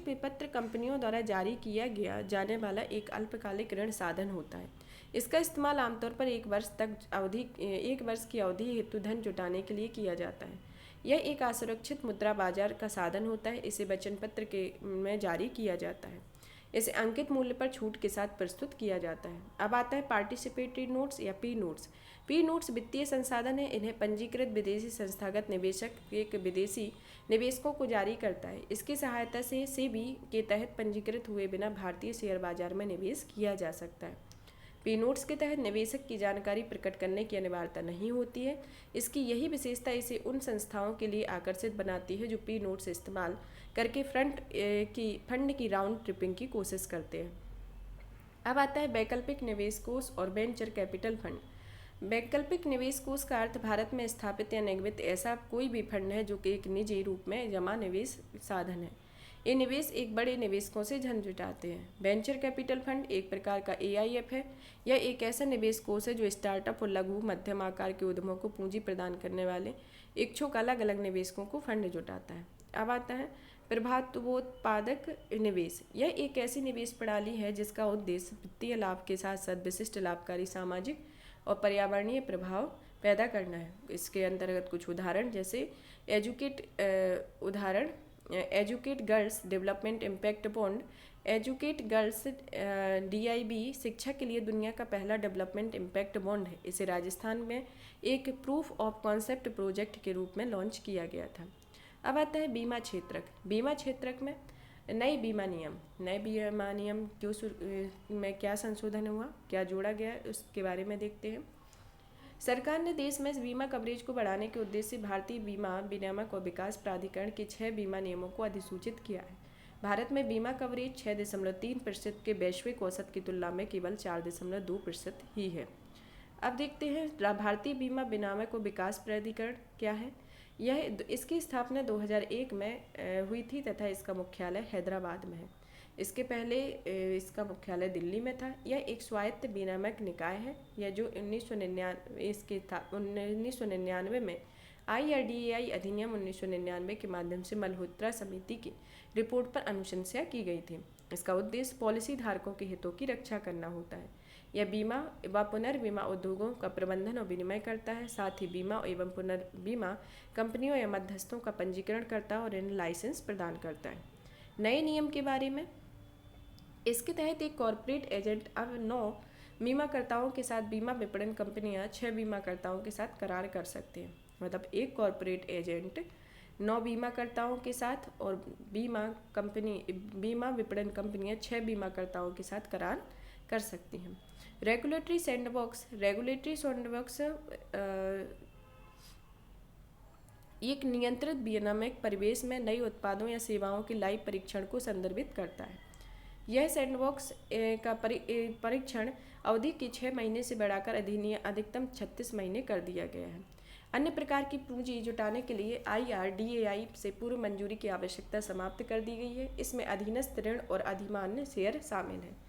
विपत्र कंपनियों द्वारा जारी किया गया जाने वाला एक अल्पकालिक ऋण साधन होता है। इसका इस्तेमाल आमतौर पर एक वर्ष की अवधि हेतु धन जुटाने के लिए किया जाता है। यह एक असुरक्षित मुद्रा बाजार का साधन होता है। इसे वचन पत्र में जारी किया जाता है। इसे अंकित मूल्य पर छूट के साथ प्रस्तुत किया जाता है। अब आता है पार्टिसिपेटरी नोट्स या पी नोट्स। पी नोट्स वित्तीय संसाधन है। इन्हें पंजीकृत विदेशी संस्थागत निवेशक एक विदेशी निवेशकों को जारी करता है। इसकी सहायता से सेबी के तहत पंजीकृत हुए बिना भारतीय शेयर बाजार में निवेश किया जा सकता है। पी नोट्स के तहत निवेशक की जानकारी प्रकट करने की अनिवार्यता नहीं होती है। इसकी यही विशेषता इसे उन संस्थाओं के लिए आकर्षित बनाती है जो पी नोट्स इस्तेमाल करके फंड की राउंड ट्रिपिंग की कोशिश करते हैं। अब आता है वैकल्पिक निवेश कोष और वेंचर कैपिटल फंड। वैकल्पिक निवेश कोष का अर्थ भारत में स्थापित या निगमित ऐसा कोई भी फंड है जो कि एक निजी रूप में जमा निवेश साधन है। ये निवेश एक बड़े निवेशकों से धन जुटाते हैं। वेंचर कैपिटल फंड एक प्रकार का एआईएफ है। यह एक ऐसा निवेश कोष है जो स्टार्टअप और लघु मध्यम आकार के उद्यमों को पूंजी प्रदान करने वाले इच्छुक अलग अलग निवेशकों को फंड जुटाता है। अब आता है प्रभावोत्पादक निवेश। यह एक ऐसी निवेश प्रणाली है जिसका उद्देश्य वित्तीय लाभ के साथ साथ विशिष्ट लाभकारी सामाजिक और पर्यावरणीय प्रभाव पैदा करना है। इसके अंतर्गत कुछ उदाहरण जैसे educate girls development impact bond. Educate girls DIB शिक्षा के लिए दुनिया का पहला डेवलपमेंट इम्पैक्ट बॉन्ड है। इसे राजस्थान में एक प्रूफ ऑफ कॉन्सेप्ट प्रोजेक्ट के रूप में लॉन्च किया गया था। अब आता है बीमा क्षेत्रक। बीमा क्षेत्रक में नए बीमा नियम में क्या संशोधन हुआ, क्या जोड़ा गया, उसके बारे में देखते हैं। सरकार ने देश में बीमा कवरेज को बढ़ाने के उद्देश्य से भारतीय बीमा विनियामक और विकास प्राधिकरण के 6 बीमा नियमों को अधिसूचित किया है। भारत में बीमा कवरेज 6.3% के वैश्विक औसत की तुलना में केवल 4.2% ही है। अब देखते हैं भारतीय बीमा विनियामक और विकास प्राधिकरण क्या है। इसकी स्थापना 2001 में हुई थी तथा इसका मुख्यालय हैदराबाद में है। इसके पहले इसका मुख्यालय दिल्ली में था। यह एक स्वायत्त विनियामक निकाय है। यह जो 1999 में IRDAI अधिनियम 1999 के माध्यम से मल्होत्रा समिति की रिपोर्ट पर अनुशंसा की गई थी। इसका उद्देश्य पॉलिसी धारकों के हितों की रक्षा करना होता है। यह बीमा व पुनर्बीमा उद्योगों का प्रबंधन और विनिमय करता है। साथ ही बीमा एवं पुनर्बीमा कंपनियों या मध्यस्थों का पंजीकरण करता है और इन्हें लाइसेंस प्रदान करता है। नए नियम के बारे में, इसके तहत एक कॉर्पोरेट एजेंट अब 9 बीमाकर्ताओं के साथ बीमा विपणन कंपनियां 6 बीमाकर्ताओं के साथ करार कर सकते हैं। मतलब एक कॉर्पोरेट एजेंट 9 बीमाकर्ताओं के साथ और बीमा विपणन कंपनियां 6 बीमाकर्ताओं के साथ करार कर सकती हैं। रेगुलेटरी सैंडबॉक्स एक नियंत्रित विनियामक परिवेश में नए उत्पादों या सेवाओं के लाइव परीक्षण को संदर्भित करता है। यह सैंडबॉक्स का परीक्षण अवधि की 6 महीने से बढ़ाकर अधिकतम 36 महीने कर दिया गया है। अन्य प्रकार की पूंजी जुटाने के लिए IRDAI से पूर्व मंजूरी की आवश्यकता समाप्त कर दी गई है। इसमें अधीनस्थ ऋण और अधिमान्य शेयर शामिल है।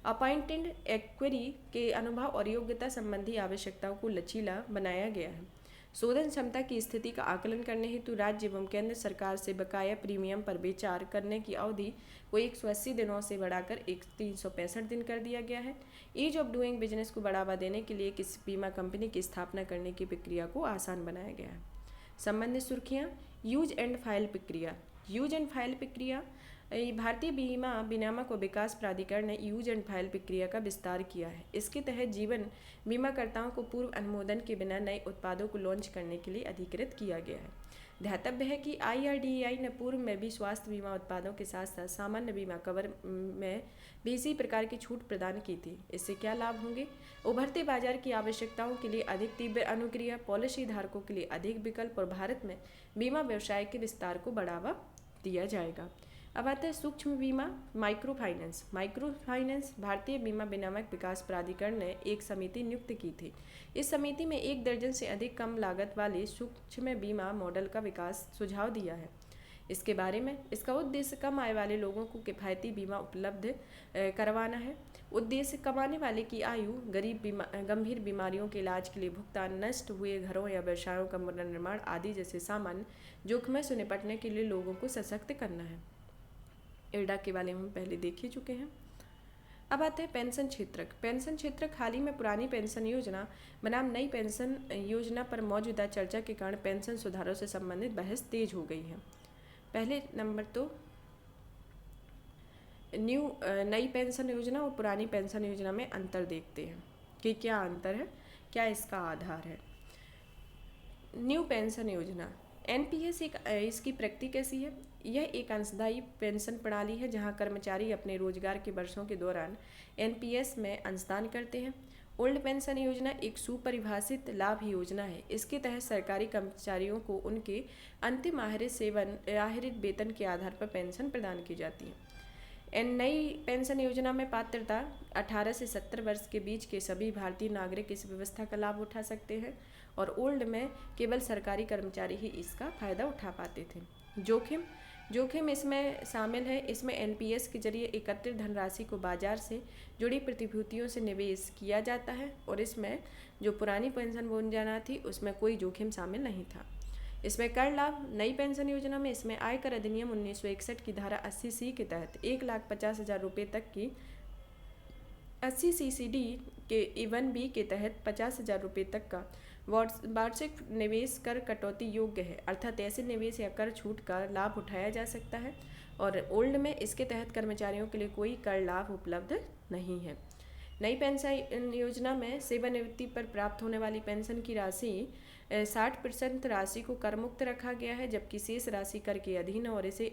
अपॉइंटेड एक्वेरी के अनुभव और योग्यता संबंधी आवश्यकताओं को लचीला बनाया गया है। शोधन क्षमता की स्थिति का आकलन करने हेतु राज्य एवं केंद्र सरकार से बकाया प्रीमियम पर विचार करने की अवधि को 180 दिनों से बढ़ाकर 365 दिन कर दिया गया है। ईज ऑफ डूइंग बिजनेस को बढ़ावा देने के लिए किसी बीमा कंपनी की स्थापना करने की प्रक्रिया को आसान बनाया गया है। संबंधित सुर्खियाँ। यूज एंड फाइल प्रक्रिया। भारतीय बीमा विनियामक व विकास प्राधिकरण ने यूज एंड फाइल प्रक्रिया का विस्तार किया है। इसके तहत जीवन बीमाकर्ताओं को पूर्व अनुमोदन के बिना नए उत्पादों को लॉन्च करने के लिए अधिकृत किया गया है। ध्यातव्य है कि IRDAI ने पूर्व में भी स्वास्थ्य बीमा उत्पादों के साथ साथ सामान्य बीमा कवर में भी इसी प्रकार की छूट प्रदान की थी। इससे क्या लाभ होंगे? उभरते बाजार की आवश्यकताओं के लिए अधिक तीव्र अनुक्रिया, पॉलिसी धारकों के लिए अधिक विकल्प और भारत में बीमा व्यवसाय के विस्तार को बढ़ावा दिया जाएगा। अब आता है सूक्ष्म बीमा, माइक्रो फाइनेंस। माइक्रो फाइनेंस भारतीय बीमा विनियामक विकास प्राधिकरण ने एक समिति नियुक्त की थी। इस समिति में 1 दर्जन से अधिक कम लागत वाले सूक्ष्म बीमा मॉडल का विकास सुझाव दिया है। इसके बारे में इसका उद्देश्य कम आय वाले लोगों को किफ़ायती बीमा उपलब्ध करवाना है। उद्देश्य कमाने वाले की आयु, गंभीर बीमारियों के इलाज के लिए भुगतान, नष्ट हुए घरों या व्यवसायों का पुनर्निर्माण आदि जैसे सामान्य जोखिमों से निपटने के लिए लोगों को सशक्त करना है। इरडा के बारे में हम पहले देख ही चुके हैं। अब आते हैं पेंशन क्षेत्रक। पेंशन क्षेत्रक हाल ही में पुरानी पेंशन योजना बनाम नई पेंशन योजना पर मौजूदा चर्चा के कारण पेंशन सुधारों से संबंधित बहस तेज हो गई है। पहले नंबर तो नई पेंशन योजना और पुरानी पेंशन योजना में अंतर देखते हैं कि क्या अंतर है, क्या इसका आधार है। न्यू पेंशन योजना NPS इसकी प्रकृति कैसी है? यह एक अंशदायी पेंशन प्रणाली है जहां कर्मचारी अपने रोजगार के वर्षों के दौरान NPS में अंशदान करते हैं। ओल्ड पेंशन योजना एक सुपरिभाषित लाभ योजना है। इसके तहत सरकारी कर्मचारियों को उनके अंतिम आहरित वेतन के आधार पर पेंशन प्रदान की जाती है। नई पेंशन योजना में पात्रता 18 से 70 वर्ष के बीच के सभी भारतीय नागरिक इस व्यवस्था का लाभ उठा सकते हैं और ओल्ड में केवल सरकारी कर्मचारी ही इसका फायदा उठा पाते थे। जोखिम इसमें शामिल है। इसमें NPS के जरिए एकत्रित धनराशि को बाजार से जुड़ी प्रतिभूतियों से निवेश किया जाता है और इसमें जो पुरानी पेंशन योजना थी उसमें कोई जोखिम शामिल नहीं था। इसमें कर लाभ, नई पेंशन योजना में इसमें आयकर अधिनियम 1961 की धारा 80C के तहत 1,50,000 रुपये तक की 80 CCD के 1B के तहत 50,000 रुपये तक का वार्षिक निवेश कर कटौती योग्य है, अर्थात ऐसे निवेश या कर छूट का लाभ उठाया जा सकता है। और ओल्ड में इसके तहत कर्मचारियों के लिए कोई कर लाभ उपलब्ध नहीं है। नई पेंशन योजना में सेवानिवृत्ति पर प्राप्त होने वाली पेंशन की राशि 60% राशि को कर मुक्त रखा गया है, जबकि शेष राशि कर के अधीन और इसे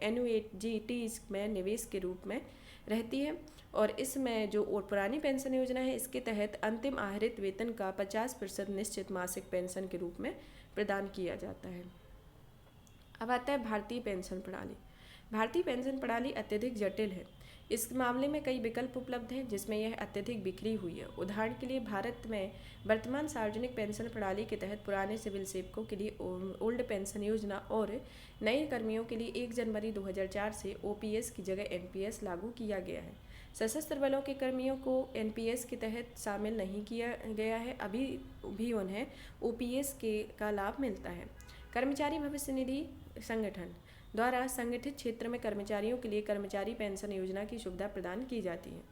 एन्युइटीज में निवेश के रूप में रहती है। और इसमें जो और पुरानी पेंशन योजना है इसके तहत अंतिम आहरित वेतन का 50% निश्चित मासिक पेंशन के रूप में प्रदान किया जाता है। अब आता है भारतीय पेंशन प्रणाली। भारतीय पेंशन प्रणाली अत्यधिक जटिल है। इस मामले में कई विकल्प उपलब्ध हैं जिसमें यह अत्यधिक बिखरी हुई है। उदाहरण के लिए भारत में वर्तमान सार्वजनिक पेंशन प्रणाली के तहत पुराने सिविल सेवकों के लिए ओल्ड पेंशन योजना और नए कर्मियों के लिए 1 जनवरी 2004 से OPS की जगह NPS लागू किया गया है। सशस्त्र बलों के कर्मियों को NPS के तहत शामिल नहीं किया गया है, अभी भी उन्हें OPS का लाभ मिलता है। कर्मचारी भविष्य निधि संगठन द्वारा संगठित क्षेत्र में कर्मचारियों के लिए कर्मचारी पेंशन योजना की सुविधा प्रदान की जाती है।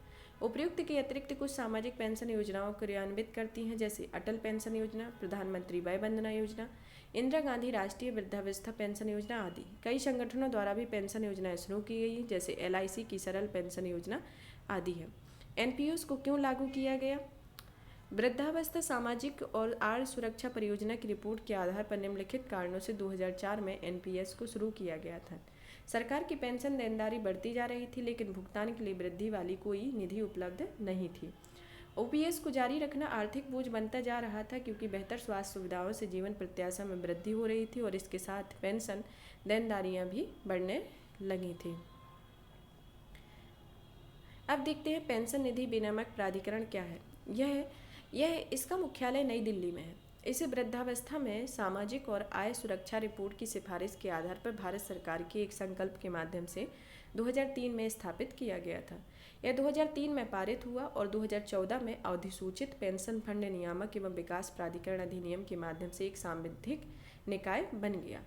उपर्युक्त के अतिरिक्त कुछ सामाजिक पेंशन योजनाओं को क्रियान्वित करती हैं, जैसे अटल पेंशन योजना, प्रधानमंत्री वय वंदना योजना, इंदिरा गांधी राष्ट्रीय वृद्धावस्था पेंशन योजना आदि। कई संगठनों द्वारा भी पेंशन योजनाएं शुरू की गई हैं, जैसे LIC की सरल पेंशन योजना आदि है। NPS को क्यों लागू किया गया? वृद्धावस्था सामाजिक और आय सुरक्षा परियोजना की रिपोर्ट के आधार पर निम्नलिखित कारणों से 2004 में NPS को शुरू किया गया था। सरकार की पेंशन देनदारी बढ़ती जा रही थी, लेकिन भुगतान के लिए वृद्धि वाली कोई निधि उपलब्ध नहीं थी। OPS को जारी रखना आर्थिक बोझ बनता जा रहा था, क्योंकि बेहतर स्वास्थ्य सुविधाओं से जीवन प्रत्याशा में वृद्धि हो रही थी और इसके साथ पेंशन देनदारियां भी बढ़ने लगी थी। अब देखते हैं पेंशन निधि विनियामक प्राधिकरण क्या है। इसका मुख्यालय नई दिल्ली में है। इसे वृद्धावस्था में सामाजिक और आय सुरक्षा रिपोर्ट की सिफारिश के आधार पर भारत सरकार के एक संकल्प के माध्यम से 2003 में स्थापित किया गया था। यह 2003 में पारित हुआ और 2014 में अधिसूचित पेंशन फंड नियामक एवं विकास प्राधिकरण अधिनियम के माध्यम से एक सांविधिक निकाय बन गया।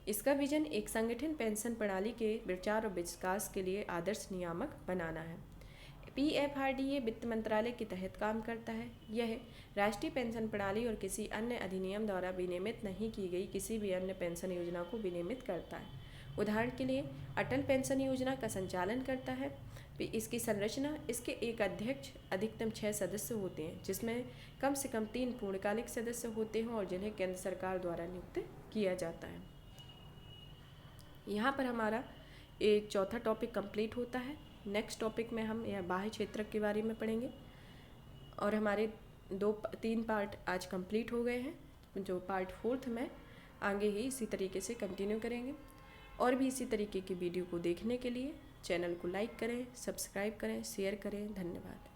इसका विजन एक संगठित पेंशन प्रणाली के प्रचार और विकास के लिए आदर्श नियामक बनाना है। PFRDA वित्त मंत्रालय के तहत काम करता है। यह राष्ट्रीय पेंशन प्रणाली और किसी अन्य अधिनियम द्वारा विनियमित नहीं की गई किसी भी अन्य पेंशन योजना को विनियमित करता है। उदाहरण के लिए अटल पेंशन योजना का संचालन करता है। इसकी संरचना, इसके एक अध्यक्ष, अधिकतम 6 सदस्य होते हैं, जिसमें कम से कम 3 पूर्णकालिक सदस्य होते हैं और जिन्हें केंद्र सरकार द्वारा नियुक्त किया जाता है। यहाँ पर हमारा एक चौथा टॉपिक कंप्लीट होता है। नेक्स्ट टॉपिक में हम यह बाह्य क्षेत्र के बारे में पढ़ेंगे और हमारे 3 पार्ट आज कंप्लीट हो गए हैं। जो पार्ट 4 में आगे ही इसी तरीके से कंटिन्यू करेंगे। और भी इसी तरीके की वीडियो को देखने के लिए चैनल को लाइक करें, सब्सक्राइब करें, शेयर करें। धन्यवाद।